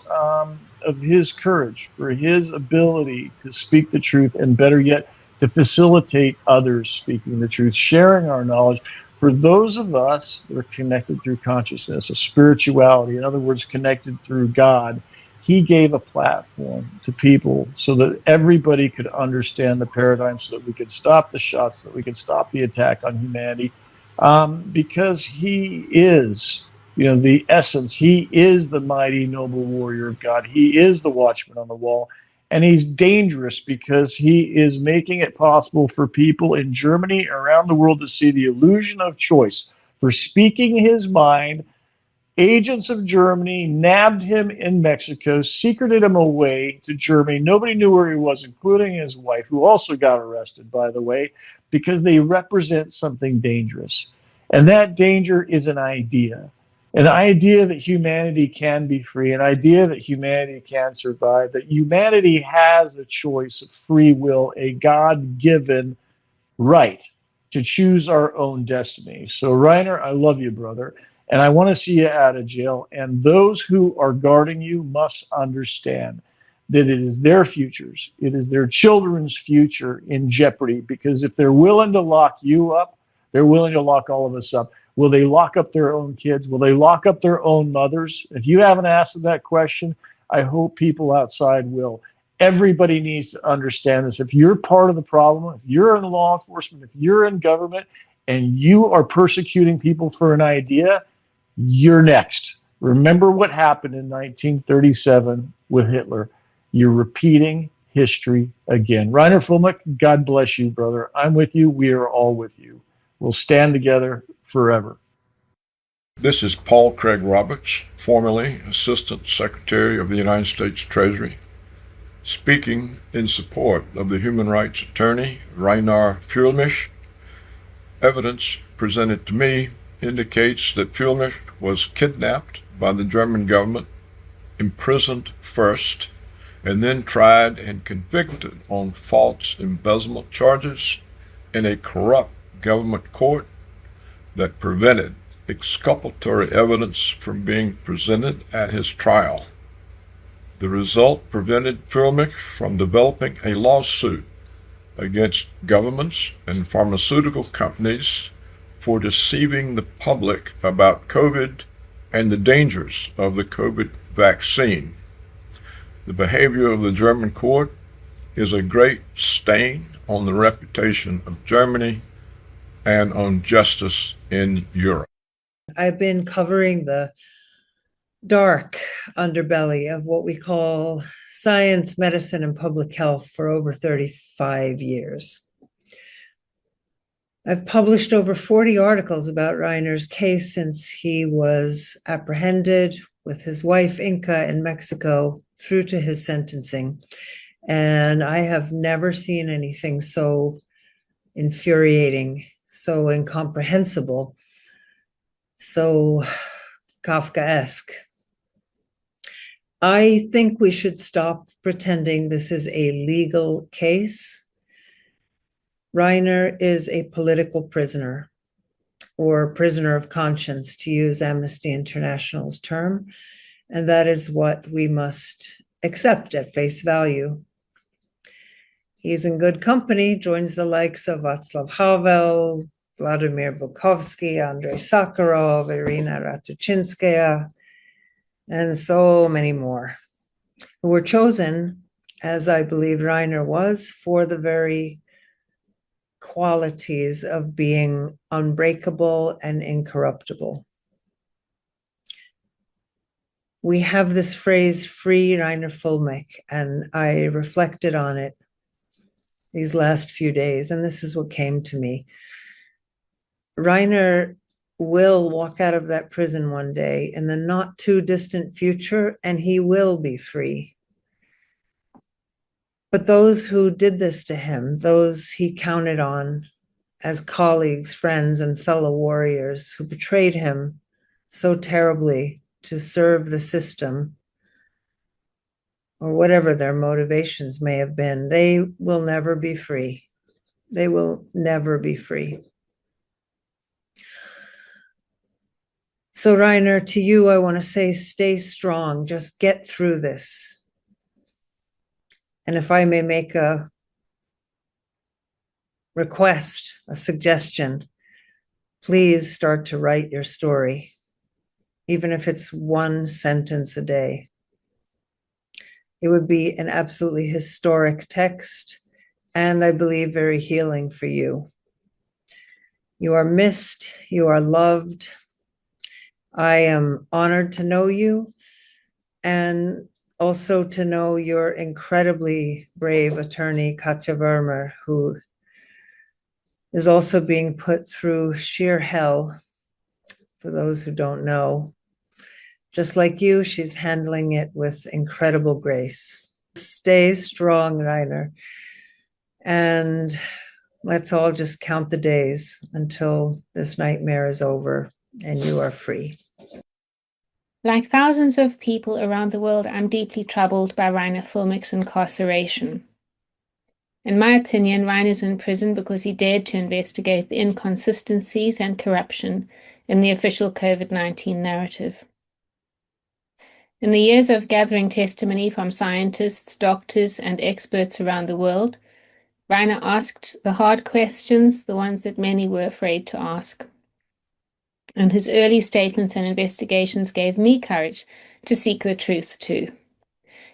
of his courage, for his ability to speak the truth, and better yet, to facilitate others speaking the truth, sharing our knowledge. For those of us that are connected through consciousness, a spirituality, in other words, connected through God, he gave a platform to people so that everybody could understand the paradigm, so that we could stop the shots, so that we could stop the attack on humanity, because he is, the essence. He is the mighty, noble warrior of God. He is the watchman on the wall. And he's dangerous because he is making it possible for people in Germany, around the world, to see the illusion of choice. For speaking his mind, agents of Germany nabbed him in Mexico, secreted him away to Germany. Nobody knew where he was, including his wife, who also got arrested, by the way, because they represent something dangerous. And that danger is an idea that humanity can be free, an idea that humanity can survive, that humanity has a choice of free will, a God-given right to choose our own destiny. So, Reiner, I love you, brother, and I want to see you out of jail. And those who are guarding you must understand that it is their futures, it is their children's future in jeopardy, because if they're willing to lock you up, they're willing to lock all of us up. Will they lock up their own kids? Will they lock up their own mothers? If you haven't asked that question, I hope people outside will. Everybody needs to understand this. If you're part of the problem, if you're in law enforcement, if you're in government, and you are persecuting people for an idea, you're next. Remember what happened in 1937 with Hitler. You're repeating history again. Reiner Fuellmich, God bless you, brother. I'm with you. We are all with you. We'll stand together forever. This is Paul Craig Roberts, formerly Assistant Secretary of the United States Treasury, speaking in support of the human rights attorney, Reiner Fuellmich. Evidence presented to me indicates that Fuellmich was kidnapped by the German government, imprisoned first, and then tried and convicted on false embezzlement charges in a corrupt government court that prevented exculpatory evidence from being presented at his trial. The result prevented Fuellmich from developing a lawsuit against governments and pharmaceutical companies for deceiving the public about COVID and the dangers of the COVID vaccine. The behavior of the German court is a great stain on the reputation of Germany and on justice in Europe. I've been covering the dark underbelly of what we call science, medicine, and public health for over 35 years. I've published over 40 articles about Reiner's case since he was apprehended with his wife Inca in Mexico through to his sentencing. And I have never seen anything so infuriating, so incomprehensible, so Kafkaesque. I think we should stop pretending this is a legal case. Reiner is a political prisoner, or prisoner of conscience, to use Amnesty International's term, and that is what we must accept at face value. He's in good company, joins the likes of Václav Havel, Vladimir Bukovsky, Andrei Sakharov, Irina Ratuchinskaya, and so many more, who were chosen, as I believe Reiner was, for the very qualities of being unbreakable and incorruptible. We have this phrase, free Reiner Fuellmich, and I reflected on it these last few days, and this is what came to me. Reiner will walk out of that prison one day in the not too distant future, and he will be free. But those who did this to him, those he counted on as colleagues, friends, and fellow warriors who betrayed him so terribly to serve the system, or whatever their motivations may have been, they will never be free. They will never be free. So Reiner, to you, I want to say, stay strong, just get through this. And if I may make a request, a suggestion, please start to write your story, even if it's one sentence a day. It would be an absolutely historic text, and I believe very healing for you. You are missed, you are loved. I am honored to know you, and also to know your incredibly brave attorney, Katja Vermer, who is also being put through sheer hell. For those who don't know, just like you, she's handling it with incredible grace. Stay strong, Reiner, and let's all just count the days until this nightmare is over and you are free. Like thousands of people around the world, I'm deeply troubled by Reiner Fuellmich's incarceration. In my opinion, Reiner's in prison because he dared to investigate the inconsistencies and corruption in the official COVID-19 narrative. In the years of gathering testimony from scientists, doctors, and experts around the world, Reiner asked the hard questions, the ones that many were afraid to ask. And his early statements and investigations gave me courage to seek the truth too.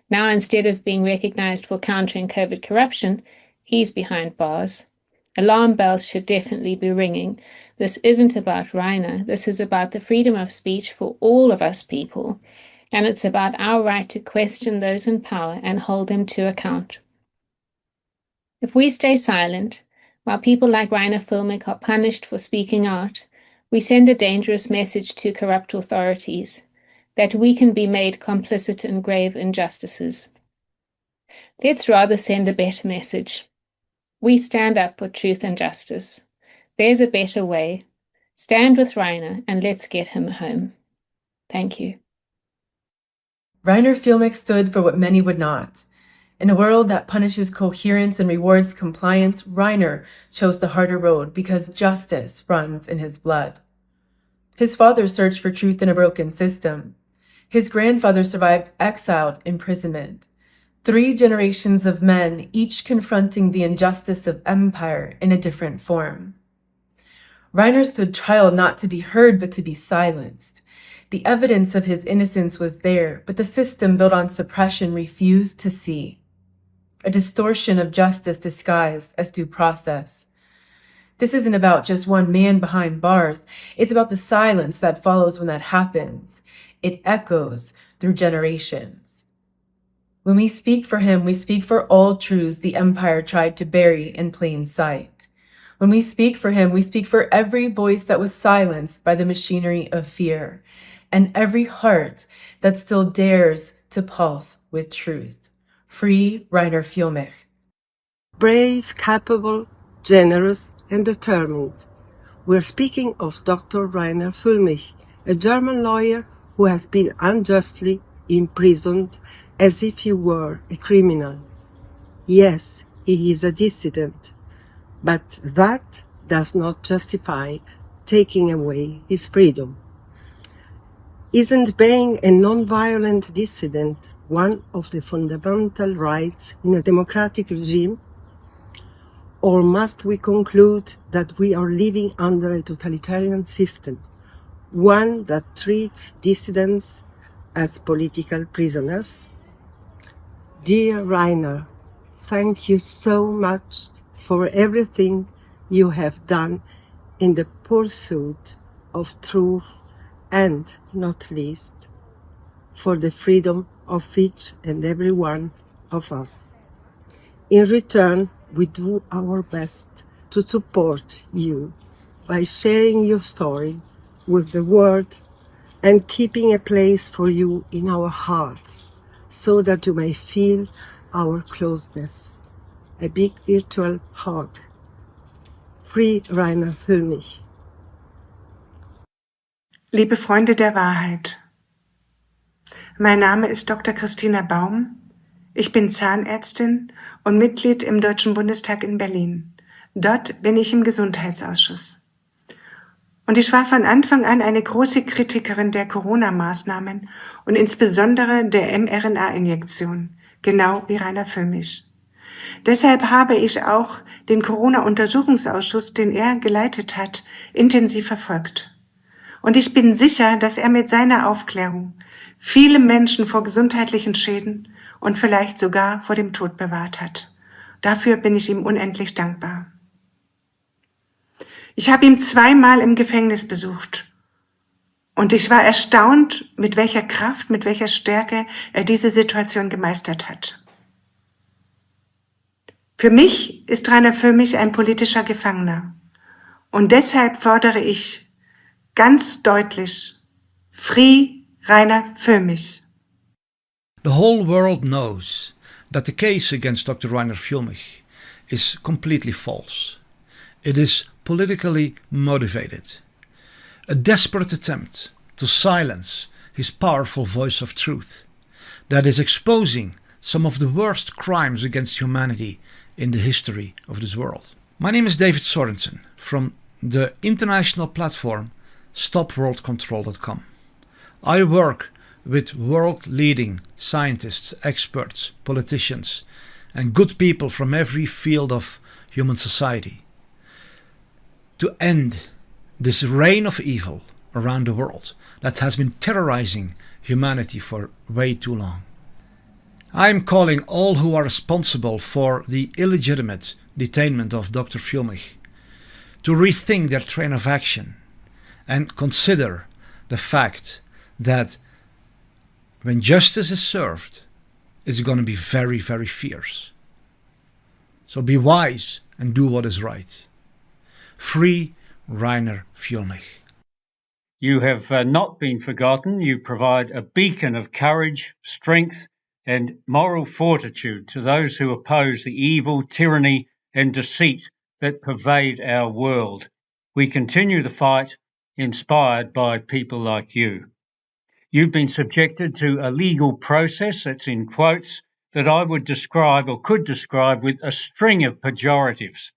Now, instead of being recognized for countering COVID corruption, he's behind bars. Alarm bells should definitely be ringing. This isn't about Reiner. This is about the freedom of speech for all of us people. And it's about our right to question those in power and hold them to account. If we stay silent, while people like Reiner Fuellmich are punished for speaking out, we send a dangerous message to corrupt authorities that we can be made complicit in grave injustices. Let's rather send a better message. We stand up for truth and justice. There's a better way. Stand with Reiner and let's get him home. Thank you. Reiner Fuellmich stood for what many would not. In a world that punishes coherence and rewards compliance, Reiner chose the harder road because justice runs in his blood. His father searched for truth in a broken system. His grandfather survived exile imprisonment. 3 generations of men, each confronting the injustice of empire in a different form. Reiner stood trial not to be heard, but to be silenced. The evidence of his innocence was there, but the system built on suppression refused to see. A distortion of justice disguised as due process. This isn't about just one man behind bars. It's about the silence that follows when that happens. It echoes through generations. When we speak for him, we speak for all truths the empire tried to bury in plain sight. When we speak for him, we speak for every voice that was silenced by the machinery of fear, and every heart that still dares to pulse with truth. Free Reiner Fuellmich. Brave, capable, generous, and determined. We're speaking of Dr. Reiner Fuellmich, a German lawyer who has been unjustly imprisoned as if he were a criminal. Yes, he is a dissident, but that does not justify taking away his freedom. Isn't being a non-violent dissident one of the fundamental rights in a democratic regime? Or must we conclude that we are living under a totalitarian system, one that treats dissidents as political prisoners? Dear Reiner, thank you so much for everything you have done in the pursuit of truth and, not least, for the freedom of each and every one of us. In return, we do our best to support you by sharing your story with the world and keeping a place for you in our hearts so that you may feel our closeness. A big virtual hug. Free Reiner Fuellmich. Liebe Freunde der Wahrheit, mein Name ist Dr. Christina Baum. Ich bin Zahnärztin und Mitglied im Deutschen Bundestag in Berlin. Dort bin ich im Gesundheitsausschuss. Und ich war von Anfang an eine große Kritikerin der Corona-Maßnahmen und insbesondere der mRNA-Injektion, genau wie Reiner Fuellmich. Deshalb habe ich auch den Corona-Untersuchungsausschuss, den er geleitet hat, intensiv verfolgt. Und ich bin sicher, dass er mit seiner Aufklärung viele Menschen vor gesundheitlichen Schäden und vielleicht sogar vor dem Tod bewahrt hat. Dafür bin ich ihm unendlich dankbar. Ich habe ihn 2-mal im Gefängnis besucht und ich war erstaunt, mit welcher Kraft, mit welcher Stärke er diese Situation gemeistert hat. Für mich ist Reiner Fuellmich ein politischer Gefangener und deshalb fordere ich ganz deutlich, Free Reiner Fuellmich. The whole world knows that the case against Dr. Reiner Fuellmich is completely false. It is politically motivated. A desperate attempt to silence his powerful voice of truth that is exposing some of the worst crimes against humanity in the history of this world. My name is David Sorensen from the international platform StopWorldControl.com. I work with world-leading scientists, experts, politicians, and good people from every field of human society to end this reign of evil around the world that has been terrorizing humanity for way too long. I am calling all who are responsible for the illegitimate detainment of Dr. Fuellmich to rethink their train of action and consider the fact that when justice is served, it's going to be very, very fierce. So be wise and do what is right. Free Reiner Fuellmich. You have not been forgotten. You provide a beacon of courage, strength, and moral fortitude to those who oppose the evil, tyranny, and deceit that pervade our world. We continue the fight inspired by people like you. You've been subjected to a legal process that's in quotes that I would describe or could describe with a string of pejoratives.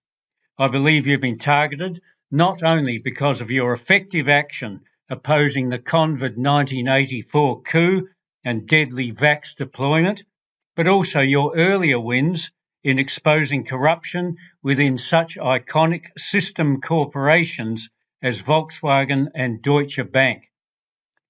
I believe you've been targeted not only because of your effective action opposing the COVID 1984 coup and deadly vax deployment, but also your earlier wins in exposing corruption within such iconic system corporations as Volkswagen and Deutsche Bank.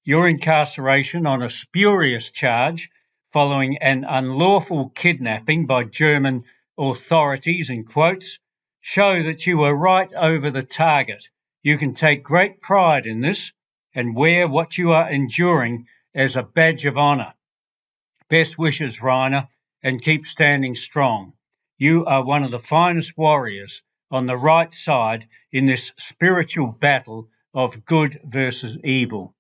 Your incarceration on a spurious charge following an unlawful kidnapping by German authorities, in quotes, show that you were right over the target. You can take great pride in this and wear what you are enduring as a badge of honour. Best wishes, Reiner, and keep standing strong. You are one of the finest warriors on the right side in this spiritual battle of good versus evil.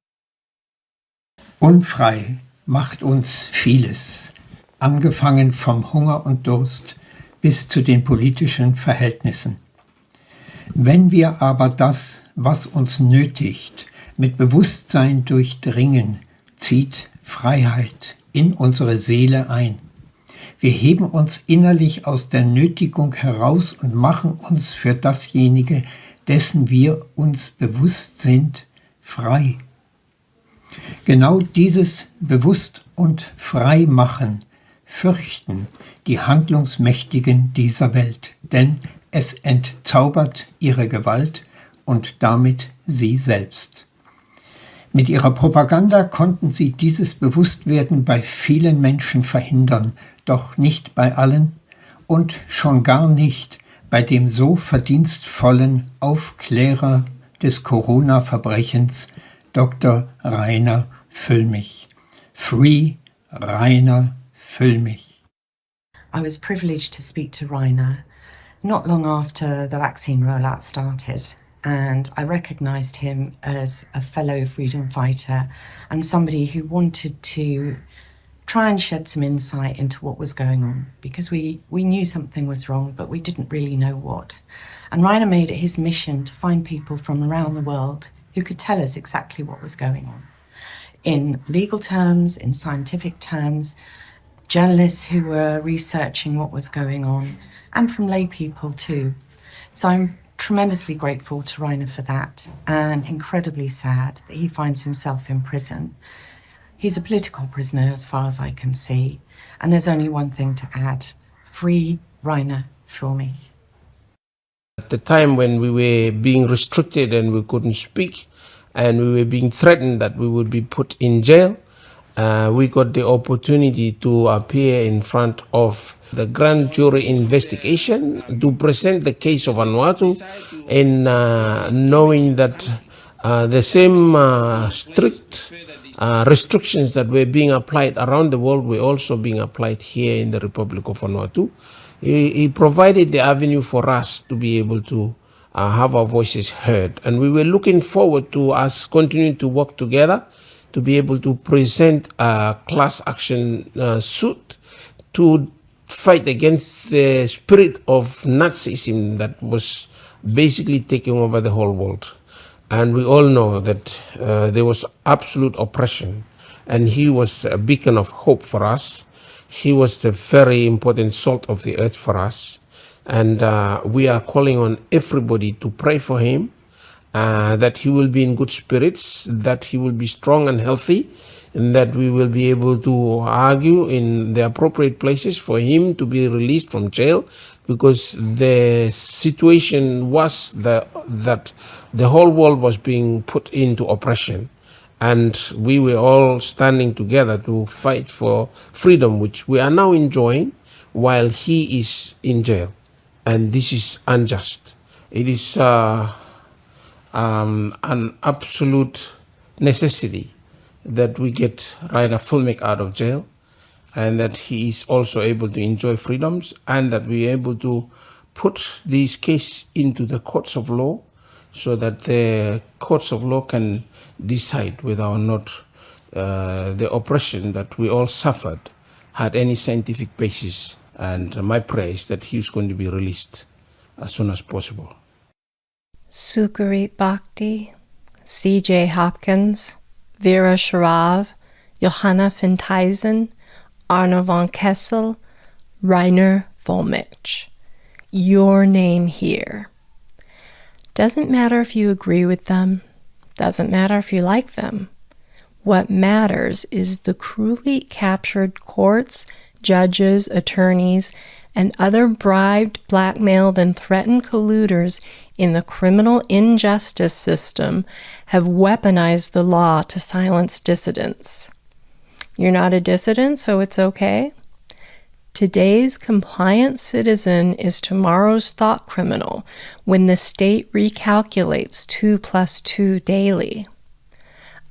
Unfrei macht uns vieles, angefangen vom Hunger und Durst bis zu den politischen Verhältnissen. Wenn wir aber das, was uns nötigt, mit Bewusstsein durchdringen, zieht Freiheit in unsere Seele ein. Wir heben uns innerlich aus der Nötigung heraus und machen uns für dasjenige, dessen wir uns bewusst sind, frei. Genau dieses Bewusst- und Freimachen fürchten die Handlungsmächtigen dieser Welt, denn es entzaubert ihre Gewalt und damit sie selbst. Mit ihrer Propaganda konnten sie dieses Bewusstwerden bei vielen Menschen verhindern, doch nicht bei allen und schon gar nicht bei dem so verdienstvollen Aufklärer des Corona-Verbrechens, Dr. Reiner Fuellmich. Free Reiner Fuellmich. I was privileged to speak to Reiner not long after the vaccine rollout started, and I recognised him as a fellow freedom fighter and somebody who wanted to try and shed some insight into what was going on, because we knew something was wrong, but we didn't really know what. And Reiner made it his mission to find people from around the world who could tell us exactly what was going on. In legal terms, in scientific terms, journalists who were researching what was going on, and from lay people too. So I'm tremendously grateful to Reiner for that, and incredibly sad that he finds himself in prison. He's a political prisoner as far as I can see, and there's only one thing to add: free Reiner Fuellmich. At the time when we were being restricted and we couldn't speak, and we were being threatened that we would be put in jail, we got the opportunity to appear in front of the grand jury investigation to present the case of Vanuatu, in knowing that the same strict restrictions that were being applied around the world were also being applied here in the Republic of Vanuatu. He provided the avenue for us to be able to have our voices heard. And we were looking forward to us continuing to work together to be able to present a class action suit to fight against the spirit of Nazism that was basically taking over the whole world. And we all know that there was absolute oppression, and he was a beacon of hope for us. He was the very important salt of the earth for us. And we are calling on everybody to pray for him, that he will be in good spirits, that he will be strong and healthy, and that we will be able to argue in the appropriate places for him to be released from jail, because the situation was that the whole world was being put into oppression. And we were all standing together to fight for freedom, which we are now enjoying while he is in jail. And this is unjust. It is an absolute necessity that we get Reiner Fuellmich out of jail, and that he is also able to enjoy freedoms, and that we are able to put these cases into the courts of law, so that the courts of law can decide whether or not the oppression that we all suffered had any scientific basis. And my prayer is that he is going to be released as soon as possible. Sukarit Bhakti, C.J. Hopkins, Vera Sharav, Johanna Fintheisen, Arno von Kessel, Reiner Fuellmich. Your name here. Doesn't matter if you agree with them, Doesn't matter if you like them. What matters is the cruelly captured courts, judges, attorneys, and other bribed, blackmailed, and threatened colluders in the criminal injustice system have weaponized the law to silence dissidents. You're not a dissident, so it's okay? Today's compliant citizen is tomorrow's thought criminal when the state recalculates 2 + 2 daily.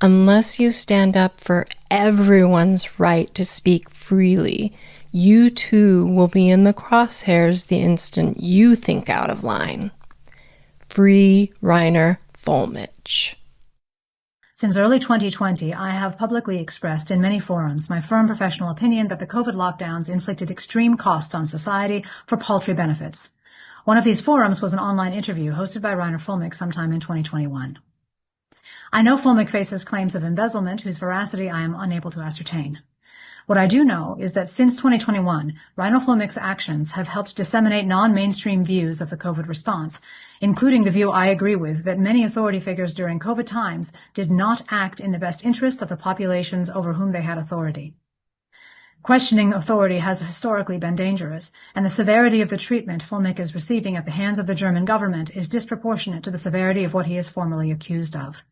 Unless you stand up for everyone's right to speak freely, you too will be in the crosshairs the instant you think out of line. Free Reiner Fuellmich. Since early 2020, I have publicly expressed in many forums my firm professional opinion that the COVID lockdowns inflicted extreme costs on society for paltry benefits. One of these forums was an online interview hosted by Reiner Fuellmich sometime in 2021. I know Fuellmich faces claims of embezzlement whose veracity I am unable to ascertain. What I do know is that since 2021, Reiner Fuellmich's actions have helped disseminate non-mainstream views of the COVID response, including the view I agree with that many authority figures during COVID times did not act in the best interests of the populations over whom they had authority. Questioning authority has historically been dangerous, and the severity of the treatment Fuellmich is receiving at the hands of the German government is disproportionate to the severity of what he is formally accused of.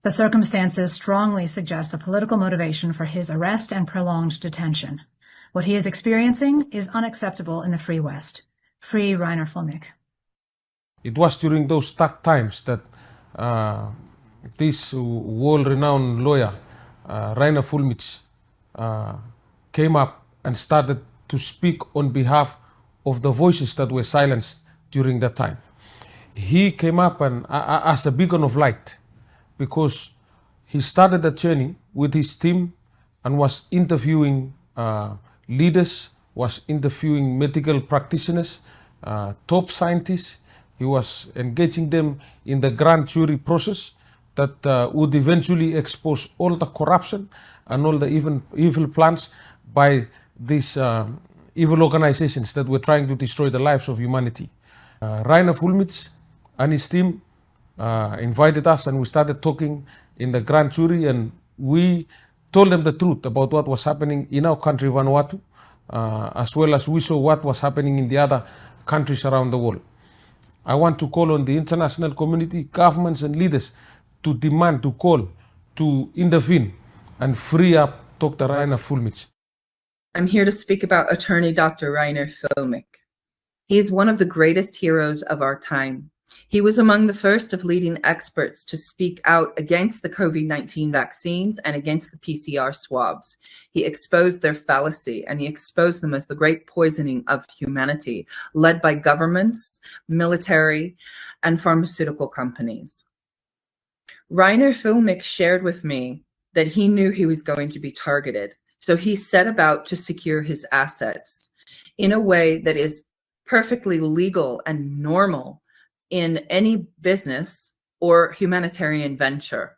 The circumstances strongly suggest a political motivation for his arrest and prolonged detention. What he is experiencing is unacceptable in the Free West. Free Reiner Fuellmich. It was during those dark times that this world-renowned lawyer, Reiner Fuellmich, came up and started to speak on behalf of the voices that were silenced during that time. He came up and as a beacon of light, because he started a journey with his team and was interviewing leaders, was interviewing medical practitioners, top scientists. He was engaging them in the grand jury process that would eventually expose all the corruption and all the evil plans by these evil organizations that were trying to destroy the lives of humanity. Reiner Fuellmich and his team invited us, and we started talking in the grand jury, and we told them the truth about what was happening in our country, Vanuatu, as well as we saw what was happening in the other countries around the world. I want to call on the international community, governments and leaders to demand, to call, to intervene and free up Dr. Reiner Fuellmich. I'm here to speak about attorney Dr. Reiner Fuellmich. He is one of the greatest heroes of our time. He was among the first of leading experts to speak out against the COVID-19 vaccines and against the PCR swabs. He exposed their fallacy, and he exposed them as the great poisoning of humanity, led by governments, military, and pharmaceutical companies. Reiner Fuellmich shared with me that he knew he was going to be targeted, so he set about to secure his assets in a way that is perfectly legal and normal in any business or humanitarian venture.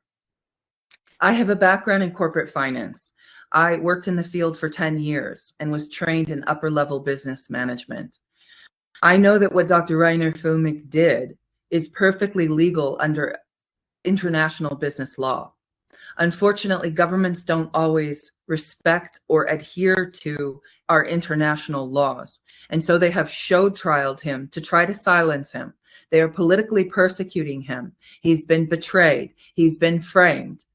I have a background in corporate finance. I worked in the field for 10 years and was trained in upper-level business management. I know that what Dr. Reiner Fuellmich did is perfectly legal under international business law. Unfortunately, governments don't always respect or adhere to our international laws, and so they have show-trialed him to try to silence him. They are politically persecuting him. He's been betrayed. He's been framed.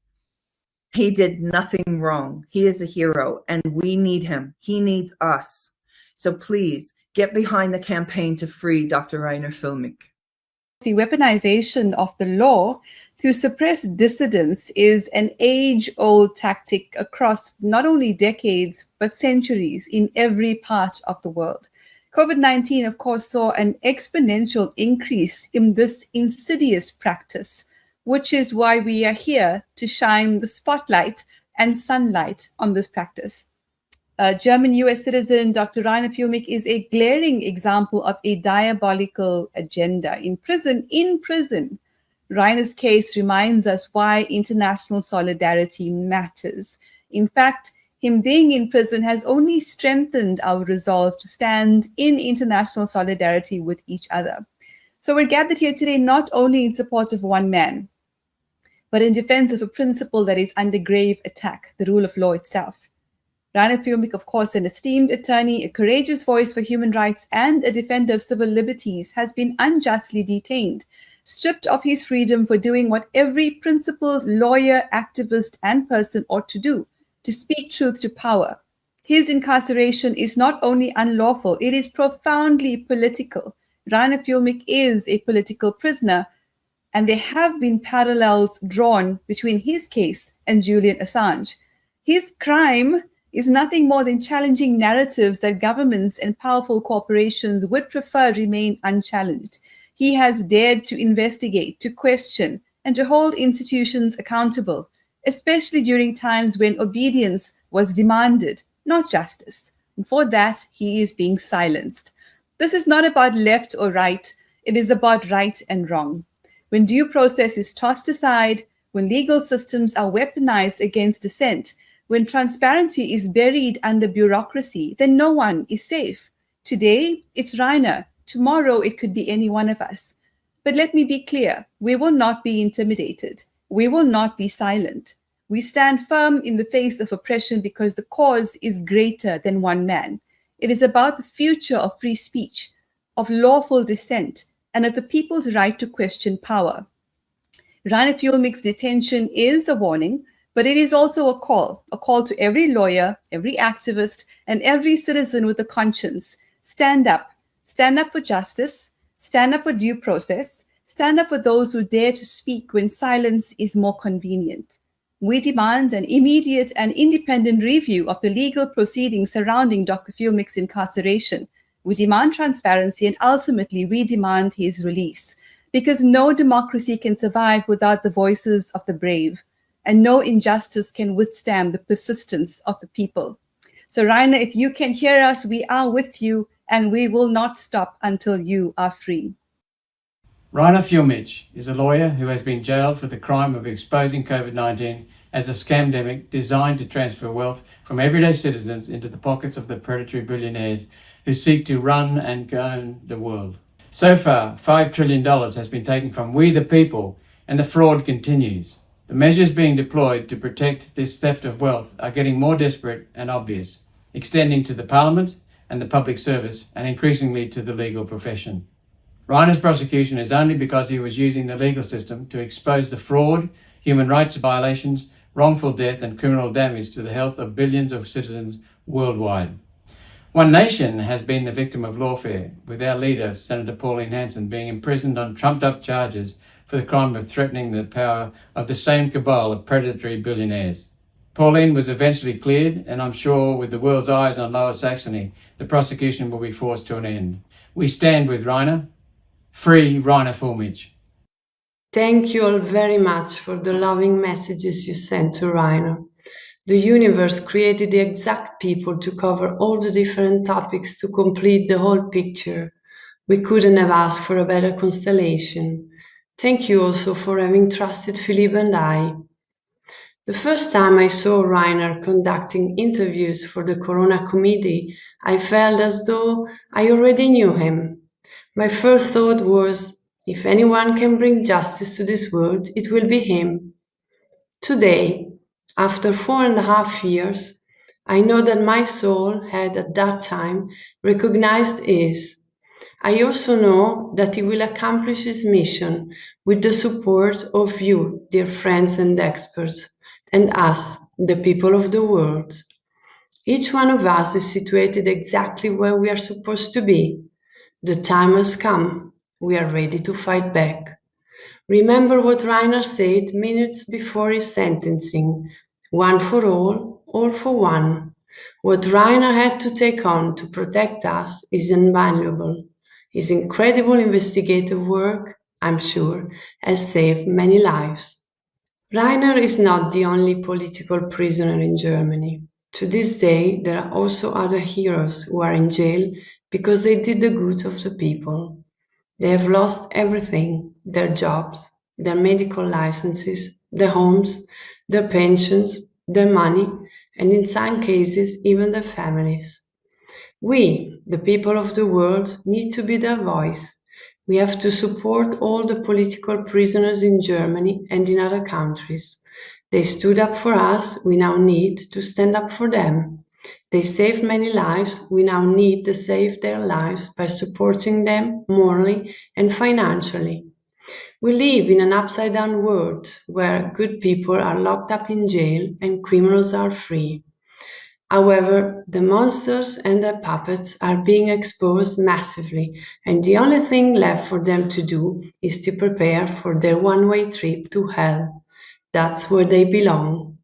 He did nothing wrong. He is a hero, and we need him. He needs us. So please get behind the campaign to free Dr. Reiner Fuellmich. The weaponization of the law to suppress dissidents is an age-old tactic across not only decades, but centuries in every part of the world. COVID-19, of course, saw an exponential increase in this insidious practice, which is why we are here to shine the spotlight and sunlight on this practice. German US citizen Dr. Reiner Fuellmich is a glaring example of a diabolical agenda. In prison, Reiner's case reminds us why international solidarity matters. In fact, him being in prison has only strengthened our resolve to stand in international solidarity with each other. So we're gathered here today not only in support of one man, but in defense of a principle that is under grave attack, the rule of law itself. Reiner Fuellmich, of course, an esteemed attorney, a courageous voice for human rights, and a defender of civil liberties, has been unjustly detained, stripped of his freedom for doing what every principled lawyer, activist, and person ought to do, to speak truth to power. His incarceration is not only unlawful, it is profoundly political. Reiner Fuellmich is a political prisoner, and there have been parallels drawn between his case and Julian Assange. His crime is nothing more than challenging narratives that governments and powerful corporations would prefer remain unchallenged. He has dared to investigate, to question, and to hold institutions accountable, especially during times when obedience was demanded, not justice. And for that, he is being silenced. This is not about left or right. It is about right and wrong. When due process is tossed aside, when legal systems are weaponized against dissent, when transparency is buried under bureaucracy, then no one is safe. Today, it's Reiner. Tomorrow, it could be any one of us. But let me be clear, we will not be intimidated. We will not be silent. We stand firm in the face of oppression because the cause is greater than one man. It is about the future of free speech, of lawful dissent, and of the people's right to question power. Reiner Fuellmich's detention is a warning, but it is also a call to every lawyer, every activist, and every citizen with a conscience. Stand up for justice, stand up for due process, stand up for those who dare to speak when silence is more convenient. We demand an immediate and independent review of the legal proceedings surrounding Dr. Fuellmich's incarceration. We demand transparency, and ultimately we demand his release, because no democracy can survive without the voices of the brave, and no injustice can withstand the persistence of the people. So Reiner, if you can hear us, we are with you, and we will not stop until you are free. Reiner Fuellmich is a lawyer who has been jailed for the crime of exposing COVID-19 as a scamdemic designed to transfer wealth from everyday citizens into the pockets of the predatory billionaires who seek to run and own the world. So far, $5 trillion has been taken from we the people, and the fraud continues. The measures being deployed to protect this theft of wealth are getting more desperate and obvious, extending to the parliament and the public service, and increasingly to the legal profession. Reiner's prosecution is only because he was using the legal system to expose the fraud, human rights violations, wrongful death, and criminal damage to the health of billions of citizens worldwide. One nation has been the victim of lawfare, with our leader, Senator Pauline Hanson, being imprisoned on trumped-up charges for the crime of threatening the power of the same cabal of predatory billionaires. Pauline was eventually cleared, and I'm sure with the world's eyes on Lower Saxony, the prosecution will be forced to an end. We stand with Reiner. Free Reiner Fuellmich. Thank you all very much for the loving messages you sent to Reiner. The universe created the exact people to cover all the different topics to complete the whole picture. We couldn't have asked for a better constellation. Thank you also for having trusted Philippe and I. The first time I saw Reiner conducting interviews for the Corona Committee, I felt as though I already knew him. My first thought was, if anyone can bring justice to this world, it will be him. Today, after 4.5 years, I know that my soul had at that time recognized his. I also know that he will accomplish his mission with the support of you, dear friends and experts, and us, the people of the world. Each one of us is situated exactly where we are supposed to be. The time has come. We are ready to fight back. Remember what Reiner said minutes before his sentencing. One for all for one. What Reiner had to take on to protect us is invaluable. His incredible investigative work, I'm sure, has saved many lives. Reiner is not the only political prisoner in Germany. To this day, there are also other heroes who are in jail because they did the good of the people. They have lost everything, their jobs, their medical licenses, their homes, their pensions, their money, and in some cases, even their families. We, the people of the world, need to be their voice. We have to support all the political prisoners in Germany and in other countries. They stood up for us, we now need to stand up for them. They saved many lives, we now need to save their lives by supporting them morally and financially. We live in an upside-down world where good people are locked up in jail and criminals are free. However, the monsters and their puppets are being exposed massively, and the only thing left for them to do is to prepare for their one-way trip to hell. That's where they belong.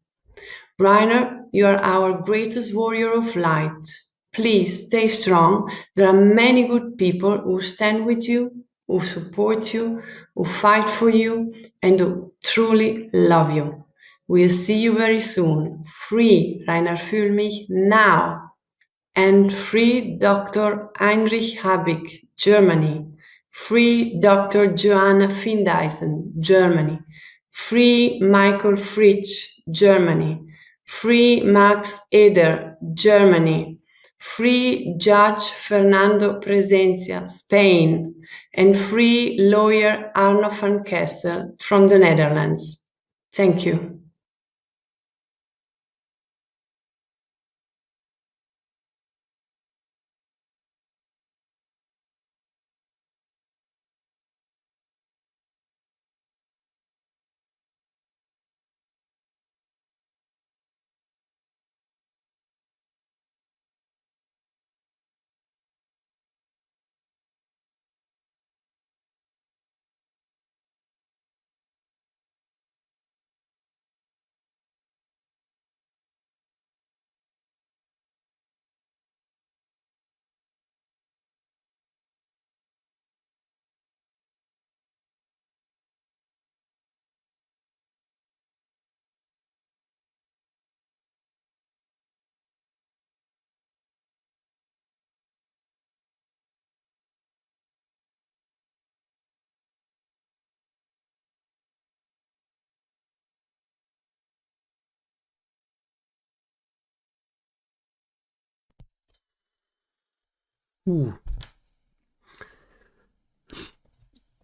Reiner, you are our greatest warrior of light. Please stay strong. There are many good people who stand with you, who support you, who fight for you, and who truly love you. We'll see you very soon. Free Reiner Fuellmich now. And free Dr. Heinrich Habig, Germany. Free Dr. Joanna Findeisen, Germany. Free Michael Fritsch, Germany. Free Max Eder, Germany. Free Judge Fernando Presencia, Spain. And free lawyer Arno van Kessel from the Netherlands. Thank you.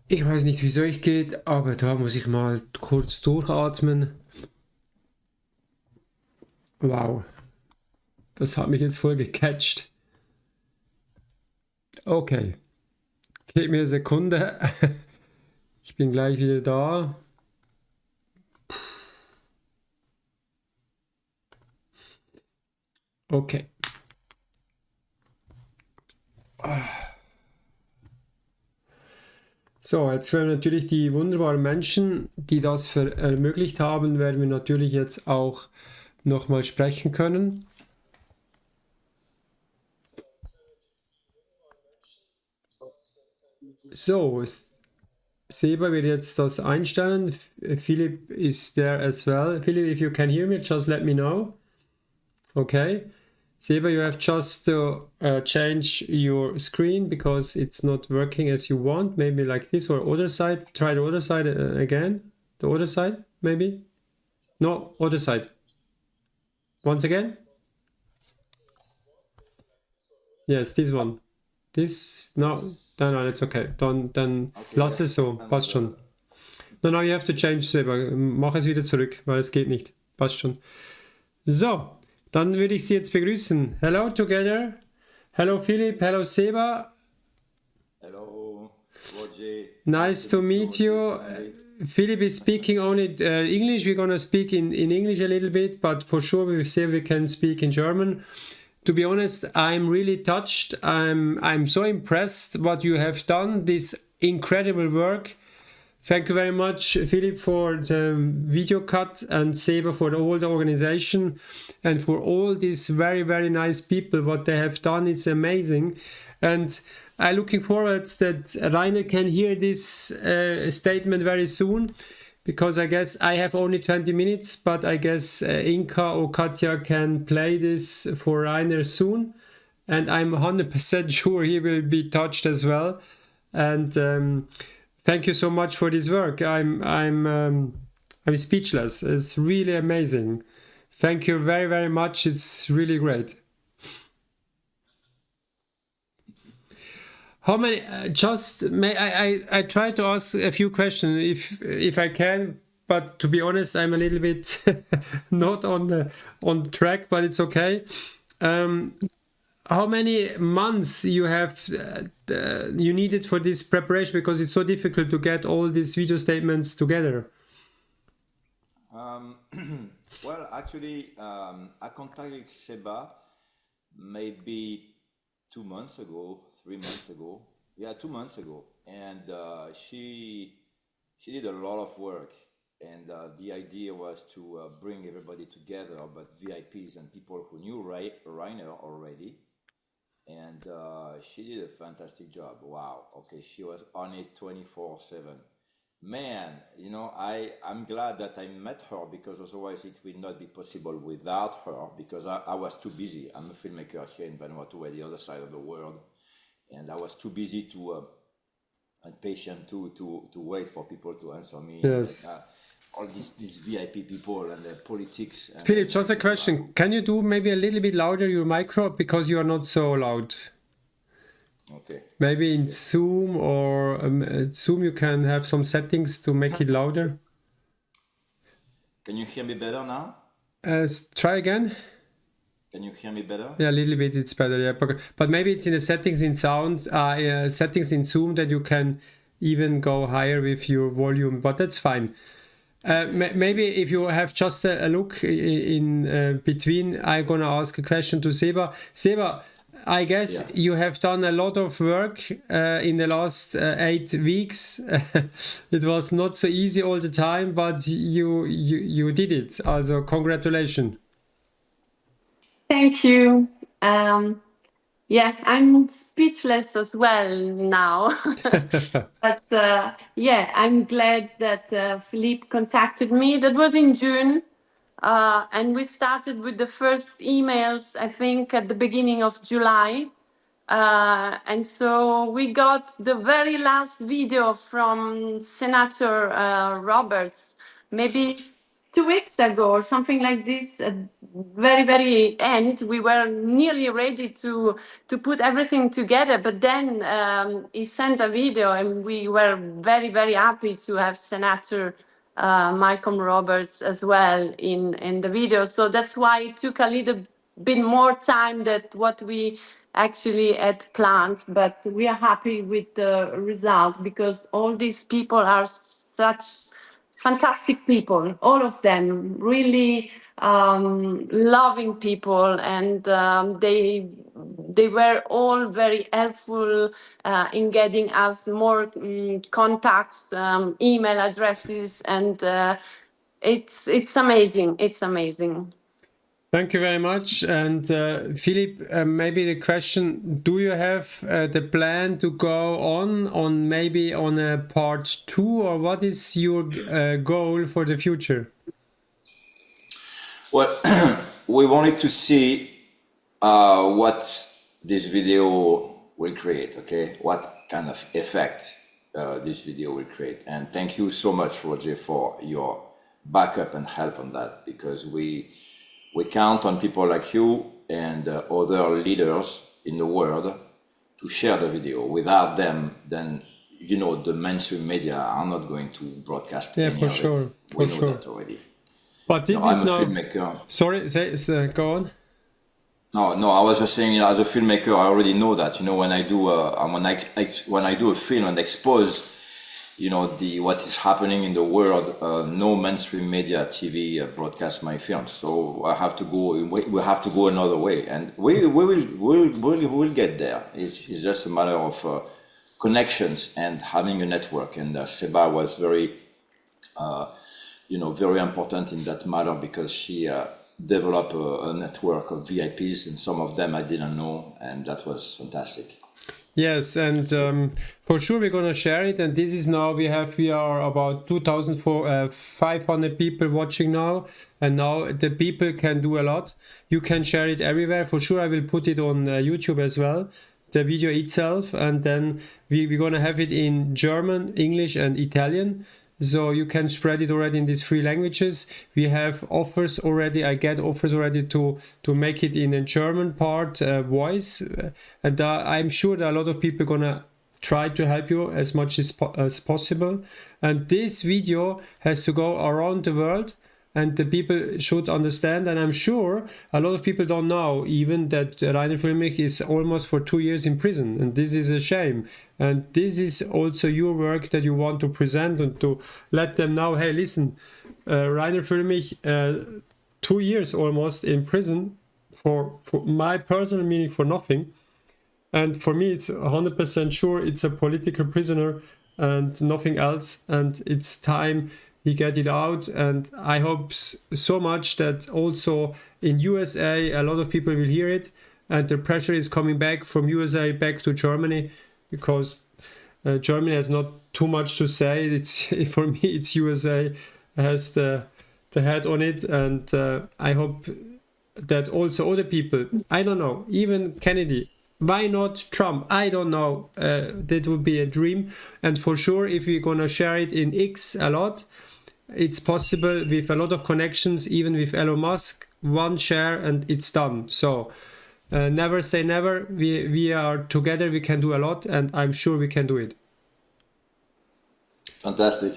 Ich weiß nicht, wie es euch geht, aber da muss ich mal kurz durchatmen. Wow, das hat mich jetzt voll gecatcht. Okay, gebt mir eine Sekunde. Ich bin gleich wieder da. Okay. So, jetzt werden natürlich die wunderbaren Menschen, die das ermöglicht haben, werden wir natürlich jetzt auch nochmal sprechen können. So, Seba wird jetzt das einstellen. Philip is there as well. Philip, if you can hear me, just let me know. Okay. Seba, you have just to change your screen because it's not working as you want. Maybe like this or other side. Try the other side again. The other side, maybe? No, other side. Once again? Yes, this one. This? No, that's okay. Dann okay, lass es so. Passt schon. No, you have to change, Seba. Mach es wieder zurück, weil es geht nicht. Passt schon. So. Dann würde ich Sie jetzt begrüßen. Hello together. Hello Philip. Hello Seba. Hello, Roger. Nice to meet you. Philip is speaking only English. We're going to speak in English a little bit, but for sure we can speak in German. To be honest, I'm really touched. I'm so impressed what you have done, this incredible work. Thank you very much, Philip, for the video cut, and Seba for all the organization, and for all these very, very nice people. What they have done, it's amazing. And I'm looking forward that Reiner can hear this statement very soon, because I guess I have only 20 minutes, but I guess Inka or Katja can play this for Reiner soon. And I'm 100% sure he will be touched as well. And thank you so much for this work. I'm speechless. It's really amazing. Thank you very, very much. It's really great. How many? I try to ask a few questions if I can, but to be honest, I'm a little bit not on track, but it's okay. How many months you have you needed for this preparation, because it's so difficult to get all these video statements together? Well, actually, I contacted Seba maybe 2 months ago, 3 months ago. Yeah, 2 months ago, and she did a lot of work. And the idea was to bring everybody together, but VIPs and people who knew Reiner already. And she did a fantastic job. Wow. Okay, she was on it 24/7. Man, you know, I'm glad that I met her, because otherwise it will not be possible without her, because I was too busy. I'm a filmmaker here in Vanuatu, at the other side of the world, and I was too busy and patient to wait for people to answer me. Yes. And, all these VIP people and the politics. And Philip, just a question. Can you do maybe a little bit louder your micro, because you are not so loud? Okay. Maybe in Zoom or Zoom you can have some settings to make it louder. Can you hear me better now? Try again. Can you hear me better? Yeah, a little bit. It's better. Yeah, but maybe it's in the settings in sound, settings in Zoom, that you can even go higher with your volume. But that's fine. Maybe if you have just a look in between, I'm gonna ask a question to Seba. Seba, I guess you have done a lot of work in the last 8 weeks. It was not so easy all the time, but you did it. Also, congratulations. Thank you. Yeah, I'm speechless as well now. But yeah, I'm glad that Philippe contacted me. That was in June. And we started with the first emails, I think, at the beginning of July. And so we got the very last video from Senator Roberts, maybe 2 weeks ago or something like this. At very, very end, we were nearly ready to put everything together. But then he sent a video, and we were very, very happy to have Senator Malcolm Roberts as well in the video. So that's why it took a little bit more time than what we actually had planned. But we are happy with the result, because all these people are such fantastic people, all of them really loving people, and they were all very helpful in getting us more contacts, email addresses, and it's amazing. It's amazing. Thank you very much. And Philippe, maybe the question: do you have the plan to go on maybe on a part 2, or what is your goal for the future? Well, we wanted to see what this video will create, okay? What kind of effect this video will create. And thank you so much, Roger, for your backup and help on that, because we count on people like you and other leaders in the world to share the video. Without them, then, you know, the mainstream media are not going to broadcast any for of sure, it. We know that already. But this no, is I'm a now... filmmaker. Sorry, go on. No, I was just saying, you know, as a filmmaker, I already know that, you know, when I do a film and expose, you know, what is happening in the world, no mainstream media, TV broadcast my films. So I have to go. We have to go another way, and we will get there. It's just a matter of connections and having a network. And Seba was very, very important in that matter, because she developed a network of VIPs, and some of them I didn't know, and that was fantastic. Yes, and for sure we're gonna share it. And this is now we are about 2,500 people watching now, and now the people can do a lot. You can share it everywhere. For sure, I will put it on YouTube as well, the video itself, and then we're gonna have it in German, English, and Italian. So you can spread it already in these 3 languages. We have offers already. I get offers already to make it in a German part voice, and I'm sure that a lot of people gonna try to help you as much as possible. And this video has to go around the world, and the people should understand. And I'm sure a lot of people don't know even that Reiner Fuellmich is almost for 2 years in prison, and this is a shame. And this is also your work that you want to present and to let them know, hey, listen, Reiner Fuellmich, 2 years almost in prison for my personal meaning for nothing. And for me, it's 100% sure it's a political prisoner and nothing else. And it's time he get it out. And I hope so much that also in USA, a lot of people will hear it. And the pressure is coming back from USA back to Germany, because Germany has not too much to say. It's for me, it's USA has the head on it. And I hope that also other people, I don't know, even Kennedy, why not Trump? I don't know. That would be a dream. And for sure, if we're going to share it in X a lot, it's possible with a lot of connections, even with Elon Musk, one share and it's done. So never say never. We are together. We can do a lot, and I'm sure we can do it. Fantastic.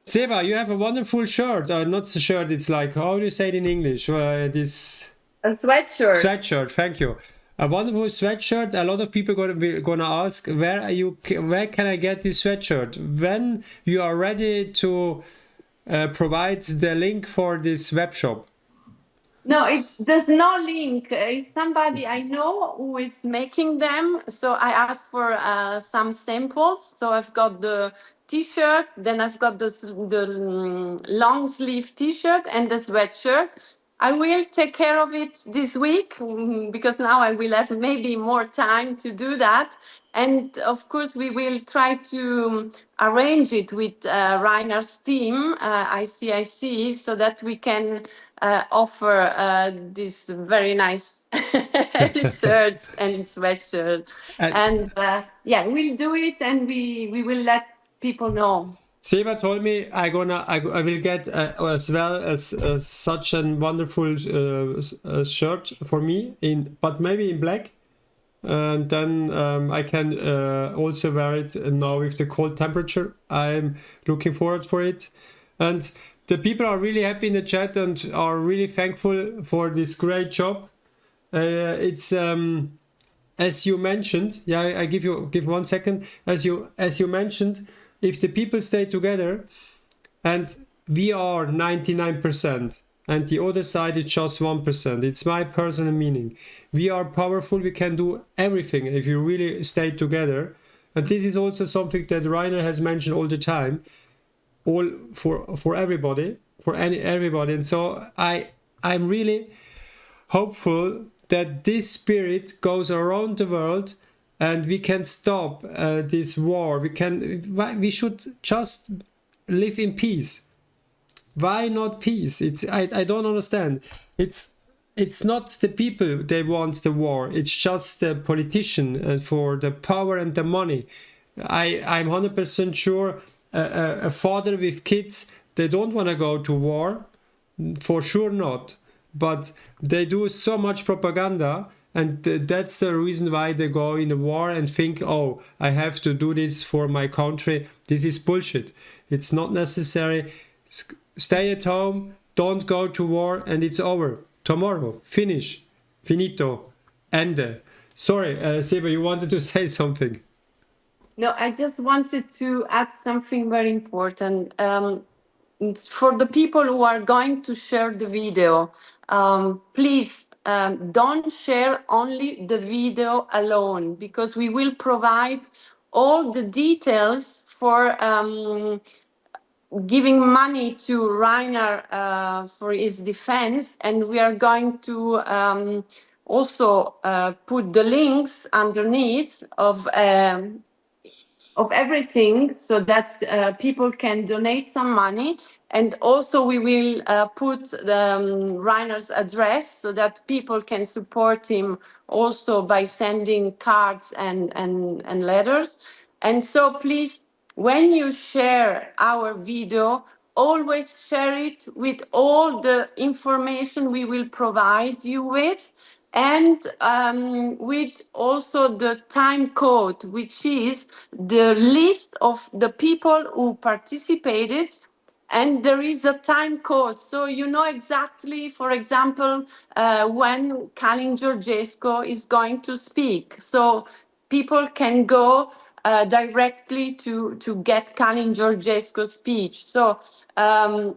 Seba, you have a wonderful shirt. Not the shirt, it's like, how do you say it in English? This... A sweatshirt. Sweatshirt, thank you. A wonderful sweatshirt. A lot of people gonna ask, where can I get this sweatshirt? When you are ready to provide the link for this web shop? No, there's no link. It's somebody I know who is making them. So I asked for some samples. So I've got the T-shirt, then I've got the long sleeve T-shirt and the sweatshirt. I will take care of it this week, because now I will have maybe more time to do that. And of course, we will try to arrange it with Reiner's team, ICIC, so that we can offer these very nice shirts and sweatshirts. And yeah, we'll do it, and we will let people know. Seba told me I will get as well as such a wonderful shirt for me, but maybe in black, and then I can also wear it now with the cold temperature. I'm looking forward for it, and the people are really happy in the chat and are really thankful for this great job. It's as you mentioned. Yeah, I give 1 second. As you mentioned. If the people stay together, and we are 99%, and the other side is just 1%, it's my personal meaning. We are powerful, we can do everything if you really stay together. And this is also something that Reiner has mentioned all the time, all for everybody, everybody. And so I'm really hopeful that this spirit goes around the world, and we can stop this war. We should just live in peace. Why not peace? I don't understand. It's not the people they want the war. It's just the politician for the power and the money. I'm 100% sure a father with kids, they don't want to go to war. For sure not. But they do so much propaganda. And that's the reason why they go in the war and think, oh, I have to do this for my country. This is bullshit. It's not necessary. Stay at home, don't go to war, and it's over. Tomorrow, finish. Finito. Ende. Sorry, Seba, you wanted to say something. No, I just wanted to add something very important. For the people who are going to share the video, please, don't share only the video alone, because we will provide all the details for giving money to Reiner for his defense, and we are going to also put the links underneath of everything, so that people can donate some money. And also we will put the Reiner's address, so that people can support him also by sending cards and letters. And so please, when you share our video, always share it with all the information we will provide you with. and with also the time code, which is the list of the people who participated, and there is a time code, so you know exactly, for example, when Kalin Georgescu is going to speak, so people can go directly to get Kalin Georgescu's speech. So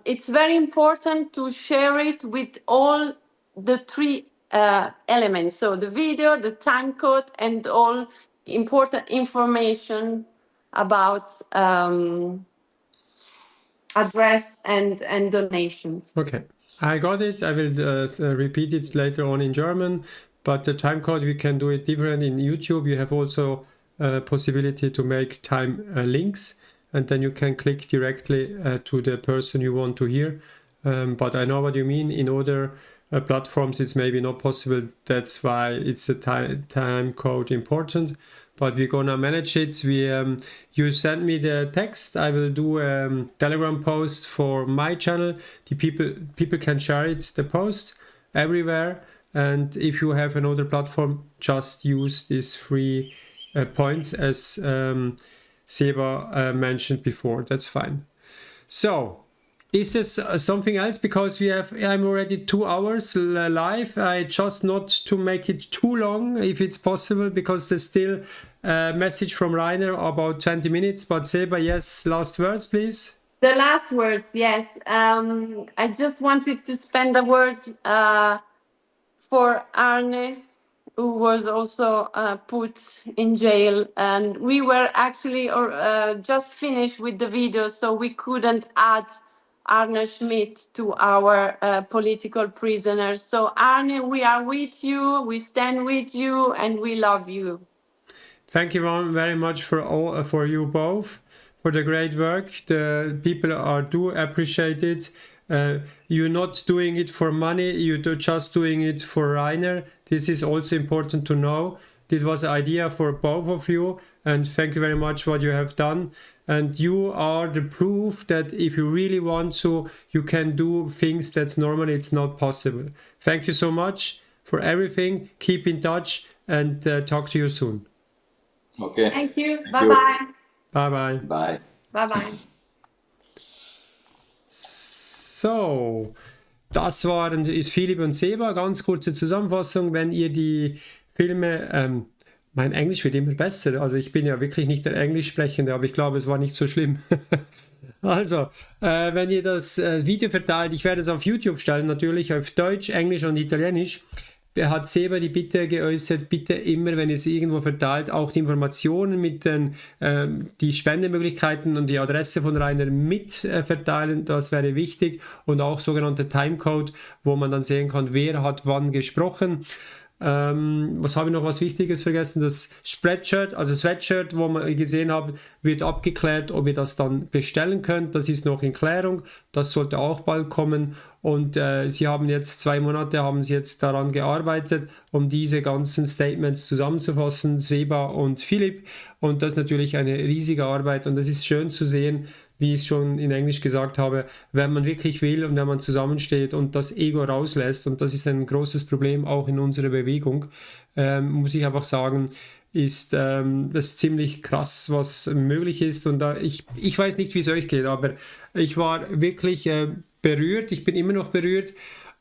it's very important to share it with all the three elements. So the video, the time code, and all important information about address and donations. Okay, I got it. I will repeat it later on in German, but the time code, we can do it different in YouTube. You have also possibility to make time links, and then you can click directly to the person you want to hear. But I know what you mean. In other platforms, it's maybe not possible. That's why it's the time code important. But we're gonna manage it. You send me the text. I will do a Telegram post for my channel. The people can share it, the post, everywhere. And if you have another platform, just use these 3 points as Seba mentioned before. That's fine. So, is this something else? Because I'm already 2 hours live. I just not to make it too long, if it's possible, because there's still a message from Reiner about 20 minutes. But Seba, yes, last words, please. The last words, yes. I just wanted to spend a word for Arne, who was also put in jail. And we were actually just finished with the video, so we couldn't add Arne Schmidt to our political prisoners. So Arne, we are with you, we stand with you, and we love you. Thank you very much for you both, for the great work. The people do appreciate it. You're not doing it for money, you're just doing it for Reiner. This is also important to know. This was an idea for both of you, and thank you very much for what you have done. And you are the proof that if you really want to, you can do things that's normally it's not possible. Thank you so much for everything. Keep in touch, and talk to you soon. Okay. Thank you. Bye-bye. Bye-bye. Bye. Bye-bye. So, das ist Philipp und Seba. Ganz kurze Zusammenfassung, wenn ihr die Filme, mein Englisch wird immer besser, also ich bin ja wirklich nicht der Englischsprechende, aber ich glaube, es war nicht so schlimm. Also, wenn ihr das Video verteilt, ich werde es auf YouTube stellen, natürlich auf Deutsch, Englisch und Italienisch. Hat Seba die Bitte geäußert, bitte immer, wenn ihr es irgendwo verteilt, auch die Informationen mit die Spendemöglichkeiten und die Adresse von Reiner mit verteilen, das wäre wichtig, und auch sogenannte Timecode, wo man dann sehen kann, wer hat wann gesprochen. Was habe ich noch was Wichtiges vergessen? Das Spreadshirt, also Sweatshirt, wo wir gesehen haben, wird abgeklärt, ob ihr das dann bestellen könnt. Das ist noch in Klärung. Das sollte auch bald kommen. Und sie haben jetzt 2 Monate haben sie jetzt daran gearbeitet, um diese ganzen Statements zusammenzufassen, Seba und Philipp. Und das ist natürlich eine riesige Arbeit. Und es ist schön zu sehen, wie ich schon in Englisch gesagt habe, wenn man wirklich will und wenn man zusammensteht und das Ego rauslässt, und das ist ein großes Problem auch in unserer Bewegung, muss ich einfach sagen, ist das ziemlich krass, was möglich ist. Und ich weiß nicht, wie es euch geht, aber ich war wirklich berührt, ich bin immer noch berührt,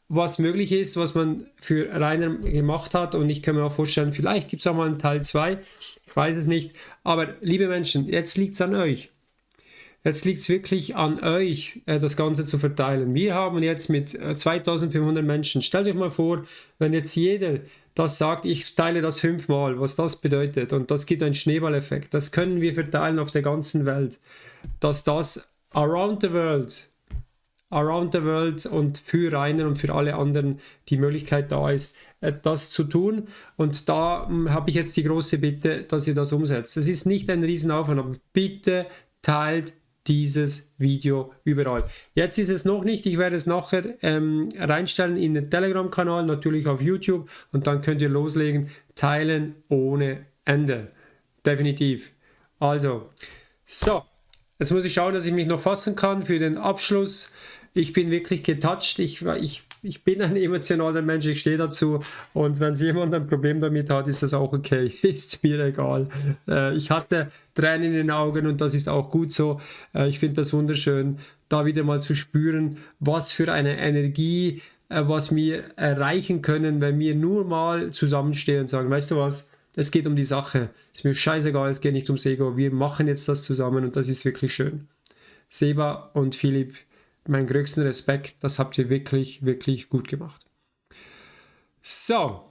was möglich ist, was man für Reiner gemacht hat, und ich kann mir auch vorstellen, vielleicht gibt es auch mal einen Teil 2, ich weiß es nicht, aber liebe Menschen, jetzt liegt es an euch. Jetzt liegt es wirklich an euch, das Ganze zu verteilen. Wir haben jetzt mit 2500 Menschen, stellt euch mal vor, wenn jetzt jeder das sagt, ich teile das 5-mal, was das bedeutet, und das gibt einen Schneeballeffekt. Das können wir verteilen auf der ganzen Welt, dass das around the world und für Reiner und für alle anderen die Möglichkeit da ist, das zu tun. Und da habe ich jetzt die große Bitte, dass ihr das umsetzt. Das ist nicht ein Riesenaufwand, aber bitte teilt dieses Video überall. Jetzt ist es noch nicht, ich werde es nachher reinstellen in den Telegram-Kanal, natürlich auf YouTube, und dann könnt ihr loslegen, teilen ohne Ende. Definitiv. Also, so, jetzt muss ich schauen, dass ich mich noch fassen kann für den Abschluss. Ich bin wirklich getoucht, ich ich bin ein emotionaler Mensch, ich stehe dazu und wenn jemand ein Problem damit hat, ist das auch okay, ist mir egal. Ich hatte Tränen in den Augen und das ist auch gut so. Ich finde das wunderschön, da wieder mal zu spüren, was für eine Energie, was wir erreichen können, wenn wir nur mal zusammenstehen und sagen, weißt du was, es geht um die Sache, ist mir scheißegal, es geht nicht ums Ego, wir machen jetzt das zusammen und das ist wirklich schön. Seba und Philipp, meinen größten Respekt, das habt ihr wirklich, wirklich gut gemacht. So.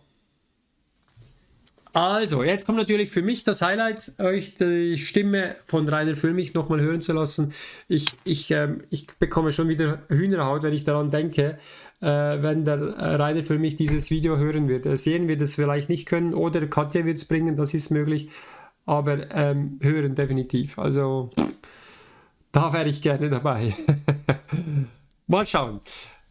Also, jetzt kommt natürlich für mich das Highlight, euch die Stimme von Reiner Fuellmich nochmal hören zu lassen. Ich bekomme schon wieder Hühnerhaut, wenn ich daran denke, wenn der Reiner Fuellmich dieses Video hören wird. Sehen wir das vielleicht nicht können oder Katja wird es bringen, das ist möglich, aber hören definitiv. Also, da wäre ich gerne dabei. Mal schauen.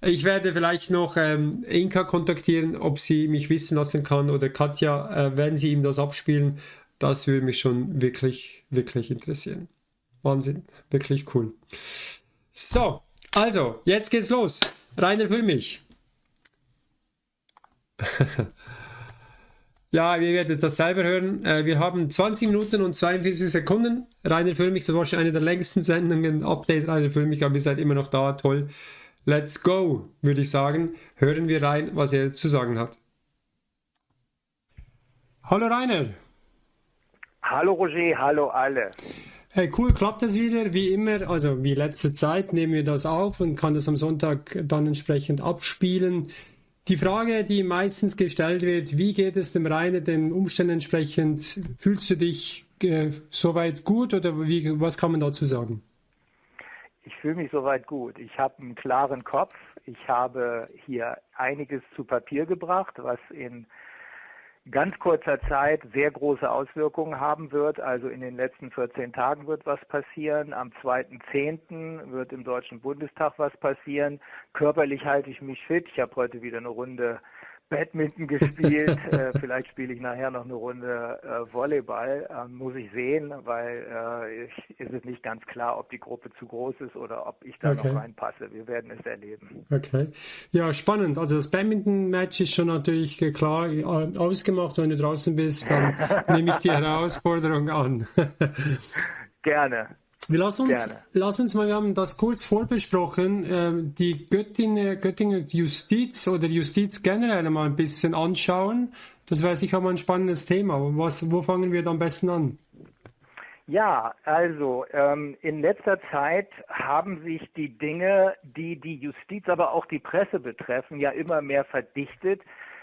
Ich werde vielleicht noch Inka kontaktieren, ob sie mich wissen lassen kann oder Katja, wenn sie ihm das abspielen. Das würde mich schon wirklich, wirklich interessieren. Wahnsinn, wirklich cool. So, also, jetzt geht's los. Reiner Fuellmich. Ja, ihr werdet das selber hören. Wir haben 20 Minuten und 42 Sekunden. Reiner Fuellmich, das war schon eine der längsten Sendungen. Update Reiner Fuellmich, aber ihr seid immer noch da. Toll. Let's go, würde ich sagen. Hören wir rein, was er zu sagen hat. Hallo Reiner. Hallo Roger, hallo alle. Hey, cool, klappt das wieder? Wie immer, also wie letzte Zeit, nehmen wir das auf und kann das am Sonntag dann entsprechend abspielen. Die Frage, die meistens gestellt wird, wie geht es dem Reiner den Umständen entsprechend? Fühlst du dich soweit gut oder was kann man dazu sagen? Ich fühle mich soweit gut. Ich habe einen klaren Kopf. Ich habe hier einiges zu Papier gebracht, was in ganz kurzer Zeit sehr große Auswirkungen haben wird. Also in den letzten 14 Tagen wird was passieren. Am 2.10. wird im Deutschen Bundestag was passieren. Körperlich halte ich mich fit. Ich habe heute wieder eine Runde Badminton gespielt. Vielleicht spiele ich nachher noch eine Runde Volleyball. Muss ich sehen, weil ist es nicht ganz klar, ob die Gruppe zu groß ist oder ob ich da noch reinpasse. Wir werden es erleben. Okay. Ja, spannend. Also das Badminton-Match ist schon natürlich klar ausgemacht. Wenn du draußen bist, dann nehme ich die Herausforderung an. Gerne. Lass uns mal, wir haben das kurz vorbesprochen, die Göttinger Justiz oder Justiz generell mal ein bisschen anschauen. Das wäre sicher mal ein spannendes Thema. Wo fangen wir da am besten an? Ja, also in letzter Zeit haben sich die Dinge, die die Justiz, aber auch die Presse betreffen, ja immer mehr verdichtet.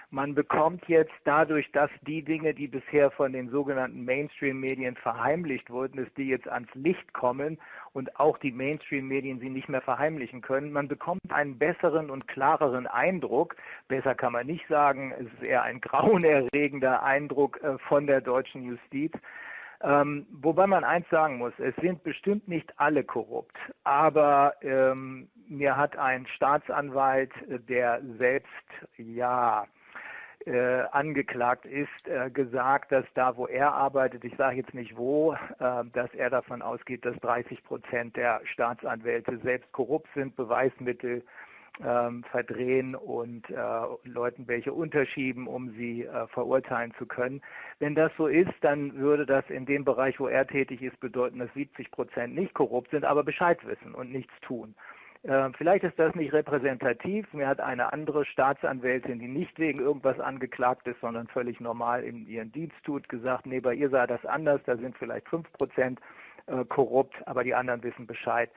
Man bekommt jetzt dadurch, dass die Dinge, die bisher von den sogenannten Mainstream-Medien verheimlicht wurden, dass die jetzt ans Licht kommen und auch die Mainstream-Medien sie nicht mehr verheimlichen können, man bekommt einen besseren und klareren Eindruck. Besser kann man nicht sagen, es ist eher ein grauenerregender Eindruck von der deutschen Justiz. Wobei man eins sagen muss, es sind bestimmt nicht alle korrupt, aber mir hat ein Staatsanwalt, der selbst angeklagt ist, gesagt, dass da, wo er arbeitet, ich sage jetzt nicht wo, dass er davon ausgeht, dass 30% der Staatsanwälte selbst korrupt sind, Beweismittel verdrehen und Leuten welche unterschieben, um sie verurteilen zu können. Wenn das so ist, dann würde das in dem Bereich, wo er tätig ist, bedeuten, dass 70% nicht korrupt sind, aber Bescheid wissen und nichts tun. Vielleicht ist das nicht repräsentativ. Mir hat eine andere Staatsanwältin, die nicht wegen irgendwas angeklagt ist, sondern völlig normal in ihren Dienst tut, gesagt, nee, bei ihr sei das anders, da sind vielleicht 5% korrupt, aber die anderen wissen Bescheid.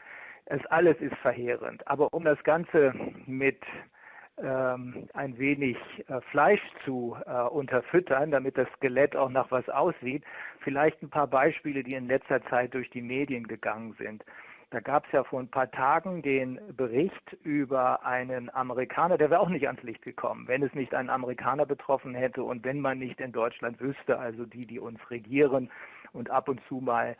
Es alles ist verheerend. Aber um das Ganze mit ein wenig Fleisch zu unterfüttern, damit das Skelett auch nach was aussieht, vielleicht ein paar Beispiele, die in letzter Zeit durch die Medien gegangen sind. Da gab es ja vor ein paar Tagen den Bericht über einen Amerikaner, der wäre auch nicht ans Licht gekommen, wenn es nicht einen Amerikaner betroffen hätte und wenn man nicht in Deutschland wüsste, also die uns regieren und ab und zu mal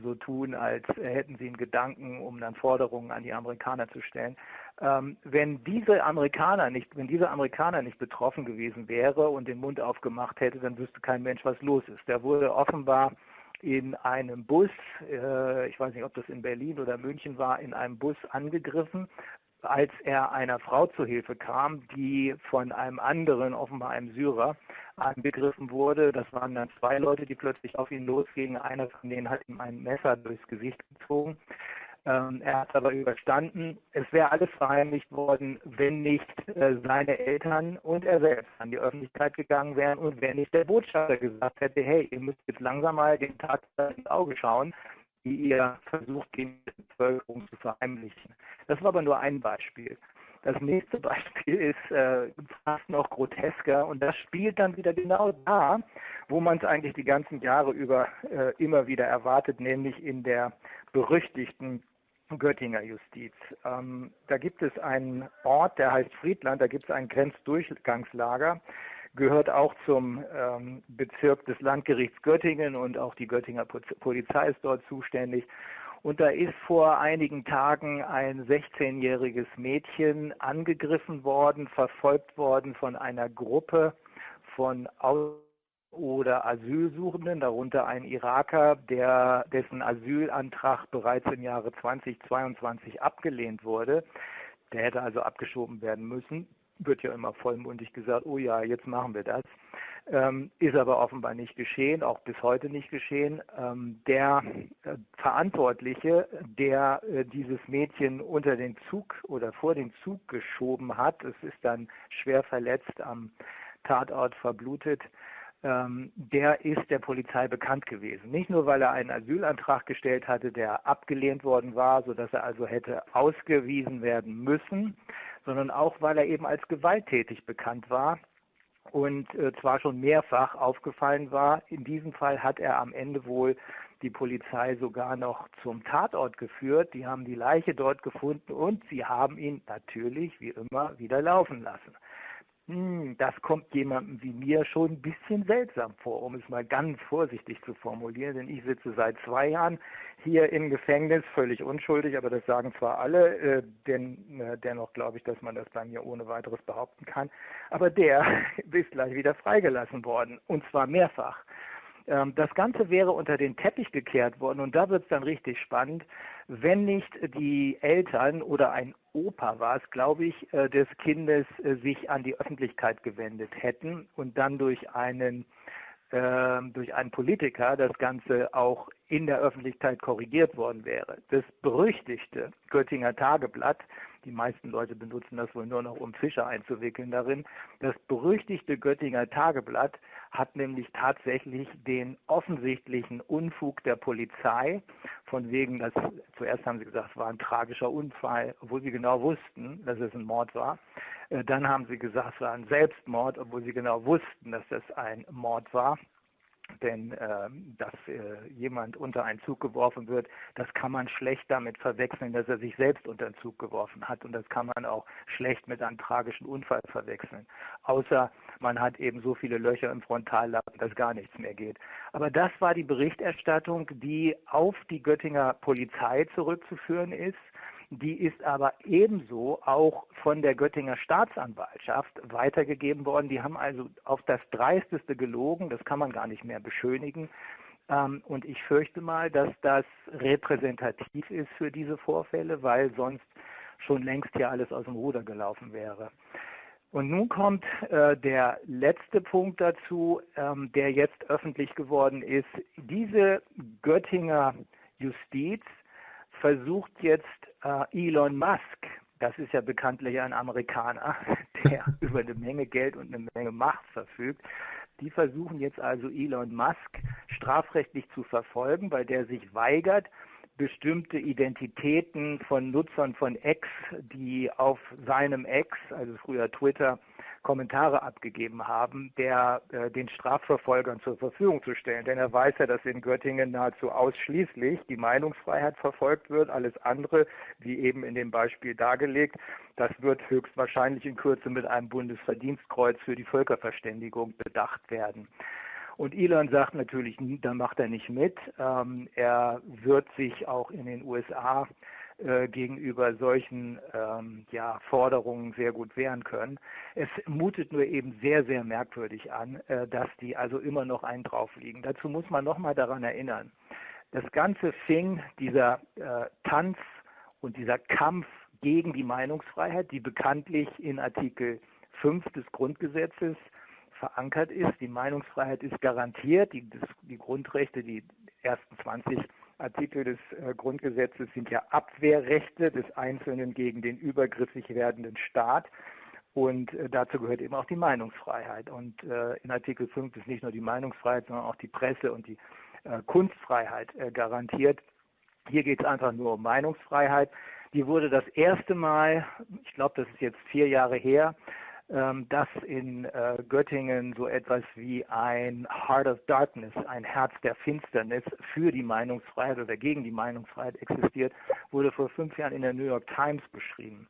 so tun, als hätten sie einen Gedanken, um dann Forderungen an die Amerikaner zu stellen. Wenn dieser Amerikaner nicht betroffen gewesen wäre und den Mund aufgemacht hätte, dann wüsste kein Mensch, was los ist. Der wurde offenbar in einem Bus, ich weiß nicht, ob das in Berlin oder München war, in einem Bus angegriffen, als er einer Frau zu Hilfe kam, die von einem anderen, offenbar einem Syrer, angegriffen wurde. Das waren dann 2 Leute, die plötzlich auf ihn losgingen. Einer von denen hat ihm ein Messer durchs Gesicht gezogen. Er hat aber überstanden. Es wäre alles verheimlicht worden, wenn nicht seine Eltern und er selbst an die Öffentlichkeit gegangen wären und wenn nicht der Botschafter gesagt hätte, hey, ihr müsst jetzt langsam mal den Tatsachen ins Auge schauen, die ihr versucht, gegen die Bevölkerung zu verheimlichen. Das war aber nur ein Beispiel. Das nächste Beispiel ist fast noch grotesker und das spielt dann wieder genau da, wo man es eigentlich die ganzen Jahre über immer wieder erwartet, nämlich in der berüchtigten Göttinger Justiz. Da gibt es einen Ort, der heißt Friedland, da gibt es ein Grenzdurchgangslager, gehört auch zum Bezirk des Landgerichts Göttingen und auch die Göttinger Polizei ist dort zuständig. Und da ist vor einigen Tagen ein 16-jähriges Mädchen angegriffen worden, verfolgt worden von einer Gruppe von oder Asylsuchenden, darunter ein Iraker, dessen Asylantrag bereits im Jahre 2022 abgelehnt wurde. Der hätte also abgeschoben werden müssen. Wird ja immer vollmundig gesagt, oh ja, jetzt machen wir das. Ist aber offenbar nicht geschehen, auch bis heute nicht geschehen. Der Verantwortliche, der dieses Mädchen unter den Zug oder vor den Zug geschoben hat, es ist dann schwer verletzt am Tatort verblutet, der ist der Polizei bekannt gewesen. Nicht nur, weil er einen Asylantrag gestellt hatte, der abgelehnt worden war, sodass er also hätte ausgewiesen werden müssen, sondern auch, weil er eben als gewalttätig bekannt war und zwar schon mehrfach aufgefallen war. In diesem Fall hat er am Ende wohl die Polizei sogar noch zum Tatort geführt. Die haben die Leiche dort gefunden und sie haben ihn natürlich, wie immer, wieder laufen lassen. Das kommt jemandem wie mir schon ein bisschen seltsam vor, um es mal ganz vorsichtig zu formulieren, denn ich sitze seit 2 Jahren hier im Gefängnis, völlig unschuldig, aber das sagen zwar alle, dennoch glaube ich, dass man das bei mir ohne weiteres behaupten kann, aber der ist gleich wieder freigelassen worden, und zwar mehrfach. Das Ganze wäre unter den Teppich gekehrt worden und da wird es dann richtig spannend, wenn nicht die Eltern oder ein Opa war es, glaube ich, des Kindes sich an die Öffentlichkeit gewendet hätten und dann durch einen Politiker das Ganze auch in der Öffentlichkeit korrigiert worden wäre. Das berüchtigte Göttinger Tageblatt, die meisten Leute benutzen das wohl nur noch, um Fische einzuwickeln darin, das berüchtigte Göttinger Tageblatt hat nämlich tatsächlich den offensichtlichen Unfug der Polizei, von wegen, dass zuerst haben sie gesagt, es war ein tragischer Unfall, obwohl sie genau wussten, dass es ein Mord war. Dann haben sie gesagt, es war ein Selbstmord, obwohl sie genau wussten, dass das ein Mord war. Denn dass jemand unter einen Zug geworfen wird, das kann man schlecht damit verwechseln, dass er sich selbst unter den Zug geworfen hat. Und das kann man auch schlecht mit einem tragischen Unfall verwechseln. Außer man hat eben so viele Löcher im Frontallappen, dass gar nichts mehr geht. Aber das war die Berichterstattung, die auf die Göttinger Polizei zurückzuführen ist. Die ist aber ebenso auch von der Göttinger Staatsanwaltschaft weitergegeben worden. Die haben also auf das Dreisteste gelogen, das kann man gar nicht mehr beschönigen. Und ich fürchte mal, dass das repräsentativ ist für diese Vorfälle, weil sonst schon längst hier alles aus dem Ruder gelaufen wäre. Und nun kommt der letzte Punkt dazu, der jetzt öffentlich geworden ist. Diese Göttinger Justiz versucht jetzt Elon Musk, das ist ja bekanntlich ein Amerikaner, der über eine Menge Geld und eine Menge Macht verfügt, die versuchen jetzt also Elon Musk strafrechtlich zu verfolgen, weil der sich weigert, bestimmte Identitäten von Nutzern von X, die auf seinem X, also früher Twitter, Kommentare abgegeben haben, den Strafverfolgern zur Verfügung zu stellen. Denn er weiß ja, dass in Göttingen nahezu ausschließlich die Meinungsfreiheit verfolgt wird. Alles andere, wie eben in dem Beispiel dargelegt, das wird höchstwahrscheinlich in Kürze mit einem Bundesverdienstkreuz für die Völkerverständigung bedacht werden. Und Elon sagt natürlich, da macht er nicht mit. Er wird sich auch in den USA gegenüber solchen Forderungen sehr gut wehren können. Es mutet nur eben sehr, sehr merkwürdig an, dass die also immer noch einen draufliegen. Dazu muss man nochmal daran erinnern, das Ganze fing, dieser Tanz und dieser Kampf gegen die Meinungsfreiheit, die bekanntlich in Artikel 5 des Grundgesetzes verankert ist. Die Meinungsfreiheit ist garantiert. Die Grundrechte, die ersten 20 Artikel des Grundgesetzes sind ja Abwehrrechte des Einzelnen gegen den übergriffig werdenden Staat. Und dazu gehört eben auch die Meinungsfreiheit. Und in Artikel 5 ist nicht nur die Meinungsfreiheit, sondern auch die Presse- und die Kunstfreiheit garantiert. Hier geht es einfach nur um Meinungsfreiheit. Die wurde das erste Mal, ich glaube, das ist jetzt 4 Jahre her, dass in Göttingen so etwas wie ein Heart of Darkness, ein Herz der Finsternis für die Meinungsfreiheit oder gegen die Meinungsfreiheit existiert, wurde vor 5 Jahren in der New York Times beschrieben.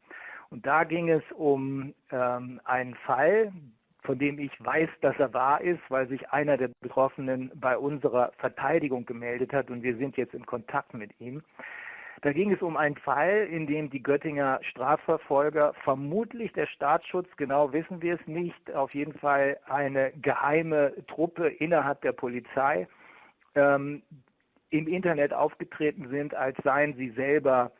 Und da ging es um einen Fall, von dem ich weiß, dass er wahr ist, weil sich einer der Betroffenen bei unserer Verteidigung gemeldet hat und wir sind jetzt in Kontakt mit ihm. Da ging es um einen Fall, in dem die Göttinger Strafverfolger, vermutlich der Staatsschutz, genau wissen wir es nicht, auf jeden Fall eine geheime Truppe innerhalb der Polizei im Internet aufgetreten sind, als seien sie selber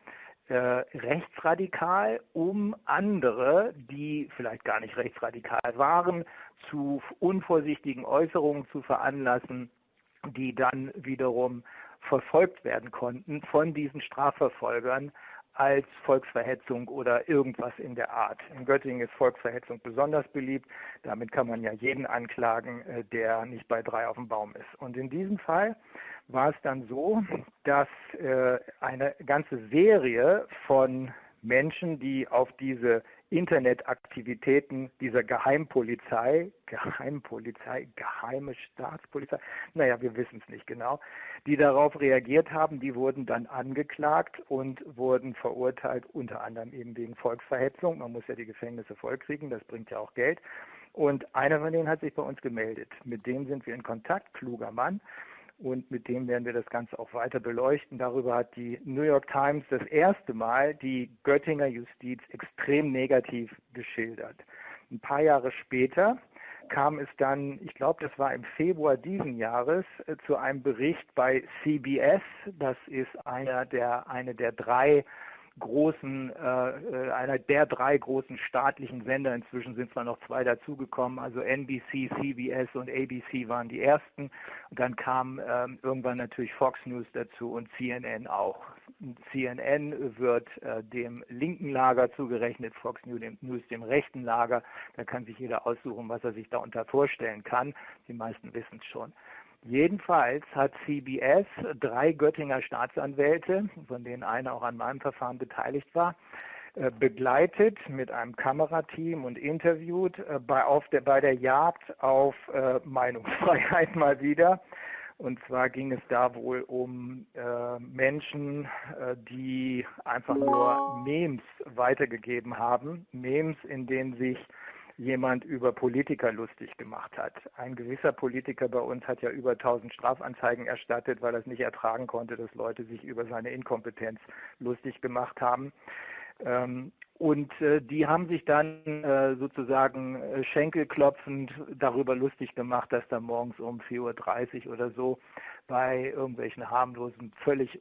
rechtsradikal, um andere, die vielleicht gar nicht rechtsradikal waren, zu unvorsichtigen Äußerungen zu veranlassen, die dann wiederum verfolgt werden konnten von diesen Strafverfolgern als Volksverhetzung oder irgendwas in der Art. In Göttingen ist Volksverhetzung besonders beliebt. Damit kann man ja jeden anklagen, der nicht bei 3 auf dem Baum ist. Und in diesem Fall war es dann so, dass eine ganze Serie von Menschen, die auf diese Internetaktivitäten dieser geheime Staatspolizei, naja, wir wissen es nicht genau, die darauf reagiert haben, die wurden dann angeklagt und wurden verurteilt, unter anderem eben wegen Volksverhetzung. Man muss ja die Gefängnisse vollkriegen, das bringt ja auch Geld. Und einer von denen hat sich bei uns gemeldet. Mit dem sind wir in Kontakt, kluger Mann. Und mit dem werden wir das Ganze auch weiter beleuchten. Darüber hat die New York Times das erste Mal die Göttinger Justiz extrem negativ geschildert. Ein paar Jahre später kam es dann, ich glaube, das war im Februar diesen Jahres, zu einem Bericht bei CBS. Das ist einer der drei großen staatlichen Sender. Inzwischen sind zwar noch 2 dazugekommen, also NBC, CBS und ABC waren die ersten. Und dann kam irgendwann natürlich Fox News dazu und CNN auch. CNN wird dem linken Lager zugerechnet, Fox News dem rechten Lager. Da kann sich jeder aussuchen, was er sich darunter vorstellen kann. Die meisten wissen es schon. Jedenfalls hat CBS 3 Göttinger Staatsanwälte, von denen einer auch an meinem Verfahren beteiligt war, begleitet mit einem Kamerateam und interviewt bei der Jagd auf Meinungsfreiheit mal wieder. Und zwar ging es da wohl um Menschen, die einfach nur Memes weitergegeben haben. Memes, in denen sich jemand über Politiker lustig gemacht hat. Ein gewisser Politiker bei uns hat ja über 1000 Strafanzeigen erstattet, weil er es nicht ertragen konnte, dass Leute sich über seine Inkompetenz lustig gemacht haben. Und die haben sich dann sozusagen schenkelklopfend darüber lustig gemacht, dass da morgens um 4:30 Uhr oder so bei irgendwelchen harmlosen, völlig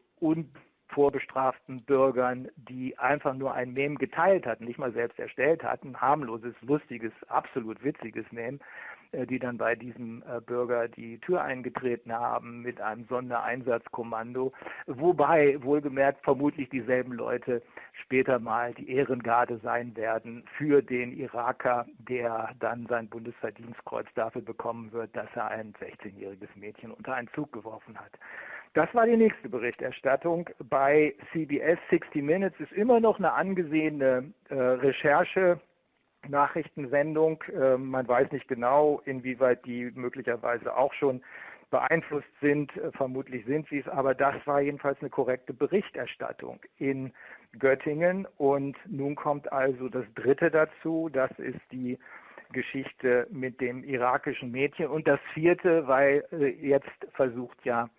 vorbestraften Bürgern, die einfach nur ein Meme geteilt hatten, nicht mal selbst erstellt hatten, harmloses, lustiges, absolut witziges Meme, die dann bei diesem Bürger die Tür eingetreten haben mit einem Sondereinsatzkommando, wobei wohlgemerkt vermutlich dieselben Leute später mal die Ehrengarde sein werden für den Iraker, der dann sein Bundesverdienstkreuz dafür bekommen wird, dass er ein 16-jähriges Mädchen unter einen Zug geworfen hat. Das war die nächste Berichterstattung. Bei CBS 60 Minutes ist immer noch eine angesehene Recherche-Nachrichtensendung. Man weiß nicht genau, inwieweit die möglicherweise auch schon beeinflusst sind. Vermutlich sind sie es, aber das war jedenfalls eine korrekte Berichterstattung in Göttingen. Und nun kommt also das Dritte dazu. Das ist die Geschichte mit dem irakischen Mädchen. Und das Vierte, weil jetzt versuchen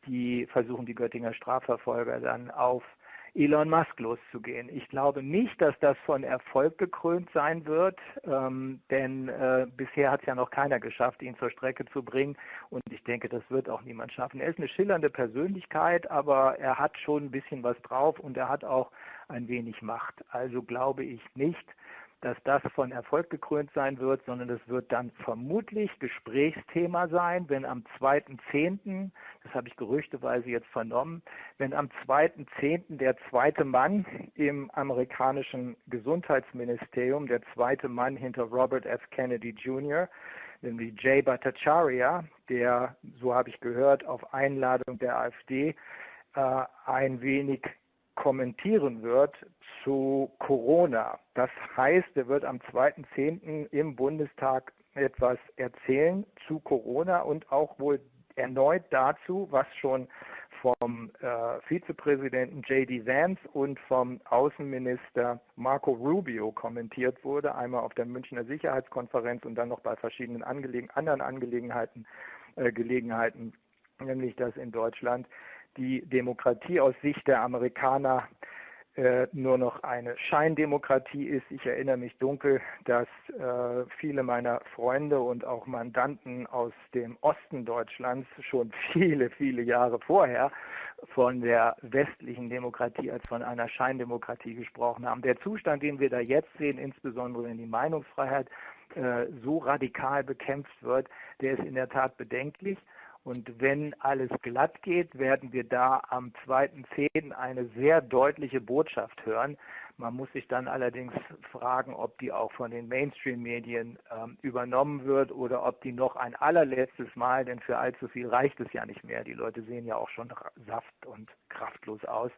die Göttinger Strafverfolger dann auf Elon Musk loszugehen. Ich glaube nicht, dass das von Erfolg gekrönt sein wird, denn bisher hat es ja noch keiner geschafft, ihn zur Strecke zu bringen, und ich denke, das wird auch niemand schaffen. Er ist eine schillernde Persönlichkeit, aber er hat schon ein bisschen was drauf und er hat auch ein wenig Macht. Also glaube ich nicht, dass das von Erfolg gekrönt sein wird, sondern es wird dann vermutlich Gesprächsthema sein, wenn am 2.10., das habe ich gerüchteweise jetzt vernommen, wenn am 2.10. der zweite Mann im amerikanischen Gesundheitsministerium, der zweite Mann hinter Robert F. Kennedy Jr., nämlich Jay Bhattacharya, der, so habe ich gehört, auf Einladung der AfD ein wenig kommentieren wird zu Corona. Das heißt, er wird am 2.10. im Bundestag etwas erzählen zu Corona und auch wohl erneut dazu, was schon vom Vizepräsidenten J.D. Vance und vom Außenminister Marco Rubio kommentiert wurde, einmal auf der Münchner Sicherheitskonferenz und dann noch bei verschiedenen anderen Gelegenheiten, nämlich dass in Deutschland die Demokratie aus Sicht der Amerikaner nur noch eine Scheindemokratie ist. Ich erinnere mich dunkel, dass viele meiner Freunde und auch Mandanten aus dem Osten Deutschlands schon viele, viele Jahre vorher von der westlichen Demokratie als von einer Scheindemokratie gesprochen haben. Der Zustand, den wir da jetzt sehen, insbesondere wenn die Meinungsfreiheit so radikal bekämpft wird, der ist in der Tat bedenklich. Und wenn alles glatt geht, werden wir da am 2.10. eine sehr deutliche Botschaft hören. Man muss sich dann allerdings fragen, ob die auch von den Mainstream-Medien übernommen wird oder ob die noch ein allerletztes Mal, denn für allzu viel reicht es ja nicht mehr, die Leute sehen ja auch schon saft- und kraftlos aus,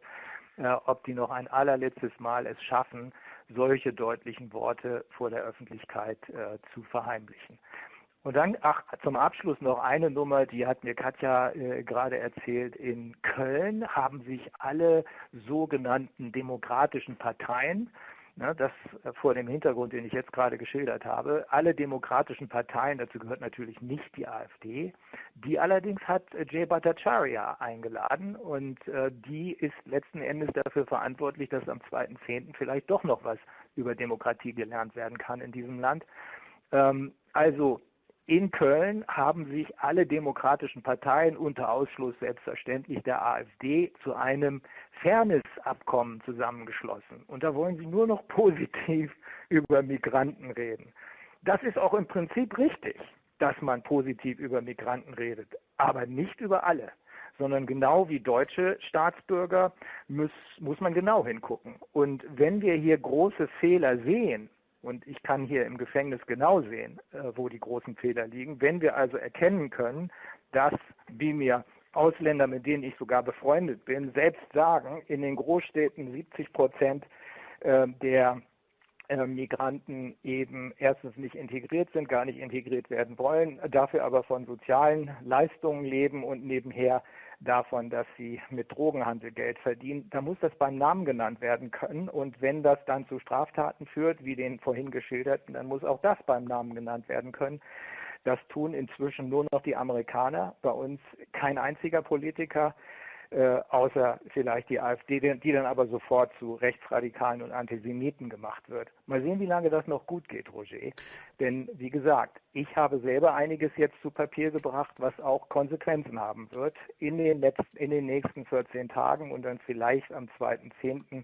ob die noch ein allerletztes Mal es schaffen, solche deutlichen Worte vor der Öffentlichkeit zu verheimlichen. Und dann, zum Abschluss noch eine Nummer, die hat mir Katja gerade erzählt. In Köln haben sich alle sogenannten demokratischen Parteien, das vor dem Hintergrund, den ich jetzt gerade geschildert habe, alle demokratischen Parteien, dazu gehört natürlich nicht die AfD, die allerdings hat Jay Bhattacharya eingeladen und die ist letzten Endes dafür verantwortlich, dass am 2.10. vielleicht doch noch was über Demokratie gelernt werden kann in diesem Land. Also in Köln haben sich alle demokratischen Parteien unter Ausschluss selbstverständlich der AfD zu einem Fairness-Abkommen zusammengeschlossen. Und da wollen sie nur noch positiv über Migranten reden. Das ist auch im Prinzip richtig, dass man positiv über Migranten redet, aber nicht über alle, sondern genau wie deutsche Staatsbürger muss man genau hingucken. Und wenn wir hier große Fehler sehen, und ich kann hier im Gefängnis genau sehen, wo die großen Fehler liegen. Wenn wir also erkennen können, dass, wie mir Ausländer, mit denen ich sogar befreundet bin, selbst sagen, in den Großstädten 70% der Migranten eben erstens nicht integriert sind, gar nicht integriert werden wollen, dafür aber von sozialen Leistungen leben und nebenher davon, dass sie mit Drogenhandel Geld verdienen, da muss das beim Namen genannt werden können. Und wenn das dann zu Straftaten führt, wie den vorhin geschilderten, dann muss auch das beim Namen genannt werden können. Das tun inzwischen nur noch die Amerikaner, bei uns kein einziger Politiker, außer vielleicht die AfD, die dann aber sofort zu Rechtsradikalen und Antisemiten gemacht wird. Mal sehen, wie lange das noch gut geht, Roger. Denn, wie gesagt, ich habe selber einiges jetzt zu Papier gebracht, was auch Konsequenzen haben wird in den nächsten 14 Tagen und dann vielleicht am 2.10.,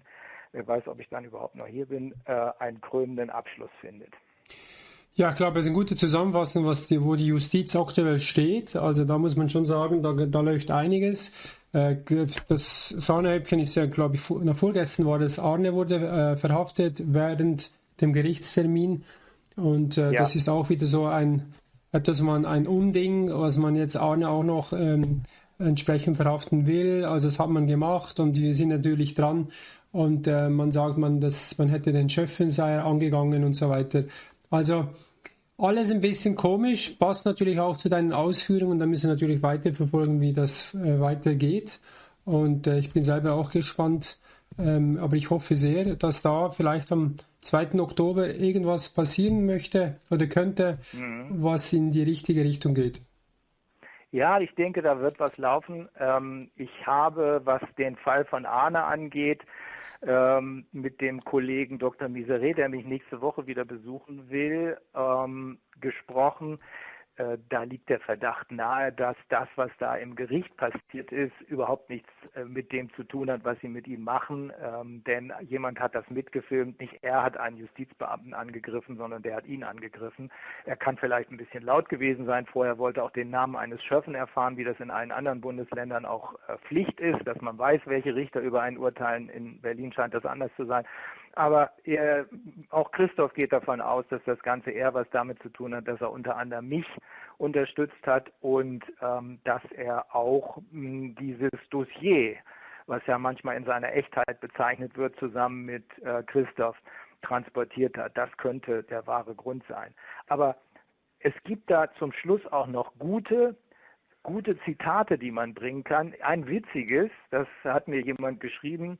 wer weiß, ob ich dann überhaupt noch hier bin, einen krönenden Abschluss findet. Ja, ich glaube, es ist eine gute Zusammenfassung, wo die Justiz aktuell steht. Also da muss man schon sagen, da läuft einiges. Das Sahnehäubchen ist ja, glaube ich, vorgestern war das, Arne wurde verhaftet während dem Gerichtstermin. Und das ist auch wieder so ein Unding, was man jetzt Arne auch noch entsprechend verhaften will. Also das hat man gemacht und wir sind natürlich dran. Und man sagt, man hätte den Schöffenseier angegangen und so weiter. Also alles ein bisschen komisch, passt natürlich auch zu deinen Ausführungen. Da müssen wir natürlich weiterverfolgen, wie das weitergeht. Und ich bin selber auch gespannt. Aber ich hoffe sehr, dass da vielleicht am 2. Oktober irgendwas passieren möchte oder könnte, was in die richtige Richtung geht. Ja, ich denke, da wird was laufen. Ich habe, was den Fall von Arne angeht, mit dem Kollegen Dr. Miseré, der mich nächste Woche wieder besuchen will, gesprochen. Da liegt der Verdacht nahe, dass das, was da im Gericht passiert ist, überhaupt nichts mit dem zu tun hat, was sie mit ihm machen. Denn jemand hat das mitgefilmt. Nicht er hat einen Justizbeamten angegriffen, sondern der hat ihn angegriffen. Er kann vielleicht ein bisschen laut gewesen sein. Vorher wollte er auch den Namen eines Schöffen erfahren, wie das in allen anderen Bundesländern auch Pflicht ist, dass man weiß, welche Richter über einen urteilen. In Berlin scheint das anders zu sein. Aber auch Christoph geht davon aus, dass das Ganze eher was damit zu tun hat, dass er unter anderem mich unterstützt hat und dass er auch dieses Dossier, was ja manchmal in seiner Echtheit bezeichnet wird, zusammen mit Christoph transportiert hat. Das könnte der wahre Grund sein. Aber es gibt da zum Schluss auch noch gute Zitate, die man bringen kann. Ein witziges, das hat mir jemand geschrieben: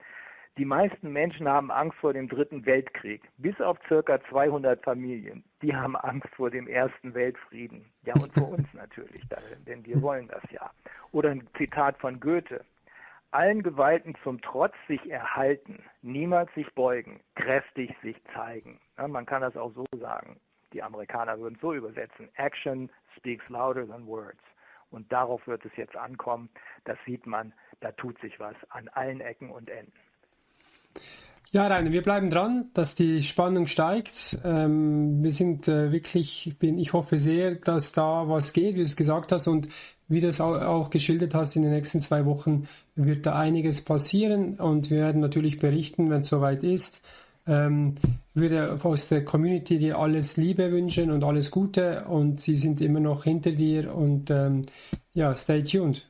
Die meisten Menschen haben Angst vor dem Dritten Weltkrieg, bis auf circa 200 Familien. Die haben Angst vor dem Ersten Weltfrieden. Ja, und vor uns natürlich, denn wir wollen das ja. Oder ein Zitat von Goethe: Allen Gewalten zum Trotz sich erhalten, niemals sich beugen, kräftig sich zeigen. Ja, man kann das auch so sagen. Die Amerikaner würden es so übersetzen: Action speaks louder than words. Und darauf wird es jetzt ankommen. Das sieht man, da tut sich was an allen Ecken und Enden. Ja, Reiner, wir bleiben dran, dass die Spannung steigt. Wir sind ich hoffe sehr, dass da was geht, wie du es gesagt hast, und wie du es auch geschildert hast, in den nächsten 2 Wochen wird da einiges passieren und wir werden natürlich berichten, wenn es soweit ist. Würde aus der Community dir alles Liebe wünschen und alles Gute, und sie sind immer noch hinter dir, und stay tuned.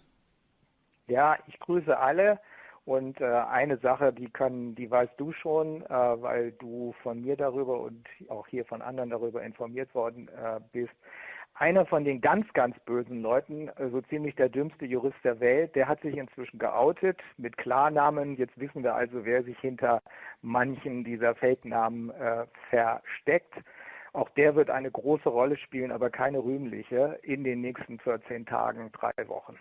Ja, ich grüße alle. Und eine Sache, die weißt du schon, weil du von mir darüber und auch hier von anderen darüber informiert worden bist. Einer von den ganz, ganz bösen Leuten, so ziemlich der dümmste Jurist der Welt, der hat sich inzwischen geoutet mit Klarnamen. Jetzt wissen wir also, wer sich hinter manchen dieser Fake-Namen versteckt. Auch der wird eine große Rolle spielen, aber keine rühmliche, in den nächsten 14 Tagen, 3 Wochen.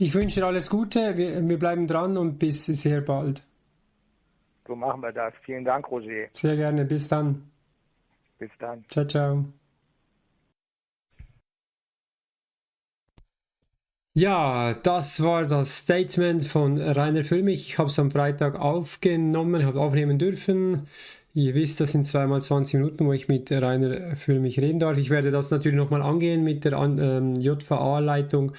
Ich wünsche dir alles Gute, wir bleiben dran und bis sehr bald. So machen wir das. Vielen Dank, Roger. Sehr gerne, bis dann. Bis dann. Ciao, ciao. Ja, das war das Statement von Reiner Fuellmich. Ich habe es am Freitag aufgenommen, habe aufnehmen dürfen. Ihr wisst, das sind 2x20 Minuten, wo ich mit Reiner Fuellmich reden darf. Ich werde das natürlich nochmal angehen mit der JVA-Leitung.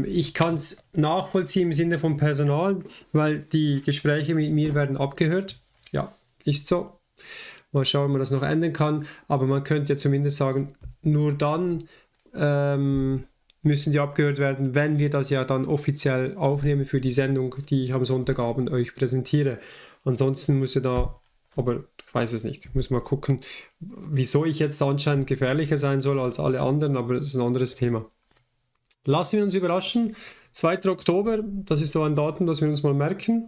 Ich kann es nachvollziehen im Sinne von Personal, weil die Gespräche mit mir werden abgehört. Ja, ist so. Mal schauen, ob man das noch ändern kann. Aber man könnte ja zumindest sagen, nur dann müssen die abgehört werden, wenn wir das ja dann offiziell aufnehmen für die Sendung, die ich am Sonntagabend euch präsentiere. Ansonsten muss ja da, aber ich weiß es nicht, muss mal gucken, wieso ich jetzt anscheinend gefährlicher sein soll als alle anderen, aber das ist ein anderes Thema. Lassen wir uns überraschen. 2. Oktober, das ist so ein Datum, das wir uns mal merken.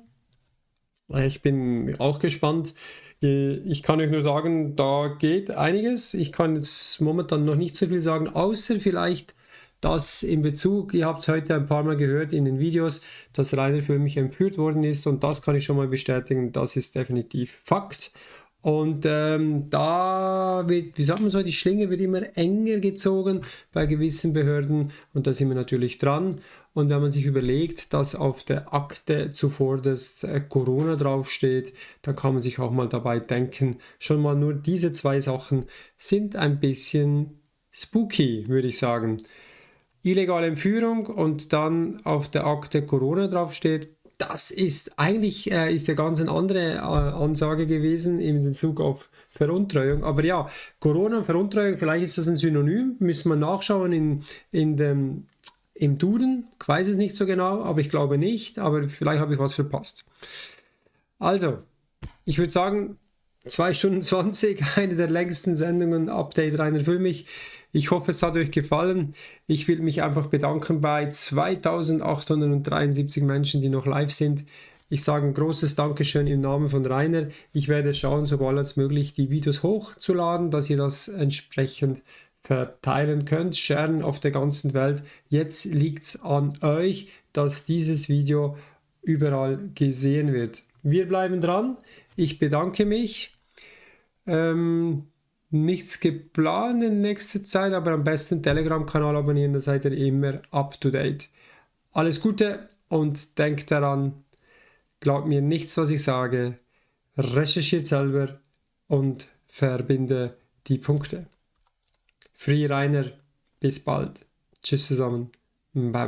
Ich bin auch gespannt. Ich kann euch nur sagen, da geht einiges. Ich kann jetzt momentan noch nicht so viel sagen, außer vielleicht, dass in Bezug, ihr habt heute ein paar Mal gehört in den Videos, dass Reiner Fuellmich entführt worden ist, und das kann ich schon mal bestätigen, das ist definitiv Fakt. Und da wird, wie sagt man so, die Schlinge wird immer enger gezogen bei gewissen Behörden, und da sind wir natürlich dran. Und wenn man sich überlegt, dass auf der Akte zuvorderst Corona draufsteht, dann kann man sich auch mal dabei denken, schon mal nur diese 2 Sachen sind ein bisschen spooky, würde ich sagen. Illegale Entführung und dann auf der Akte Corona draufsteht, das ist eigentlich ist ja ganz eine andere Ansage gewesen in Bezug auf Veruntreuung. Aber ja, Corona und Veruntreuung, vielleicht ist das ein Synonym, müssen wir nachschauen im Duden. Ich weiß es nicht so genau, aber ich glaube nicht, aber vielleicht habe ich was verpasst. Also, ich würde sagen, 2 Stunden 20, eine der längsten Sendungen, Update Reiner Fuellmich. Ich hoffe, es hat euch gefallen. Ich will mich einfach bedanken bei 2873 Menschen, die noch live sind. Ich sage ein großes Dankeschön im Namen von Reiner. Ich werde schauen, sobald als möglich die Videos hochzuladen, dass ihr das entsprechend verteilen könnt, sharen auf der ganzen Welt. Jetzt liegt es an euch, dass dieses Video überall gesehen wird. Wir bleiben dran. Ich bedanke mich. Nichts geplant in nächster Zeit, aber am besten Telegram-Kanal abonnieren, da seid ihr immer up to date. Alles Gute und denkt daran, glaubt mir nichts, was ich sage, recherchiert selber und verbinde die Punkte. Free Reiner, bis bald. Tschüss zusammen. Bye bye.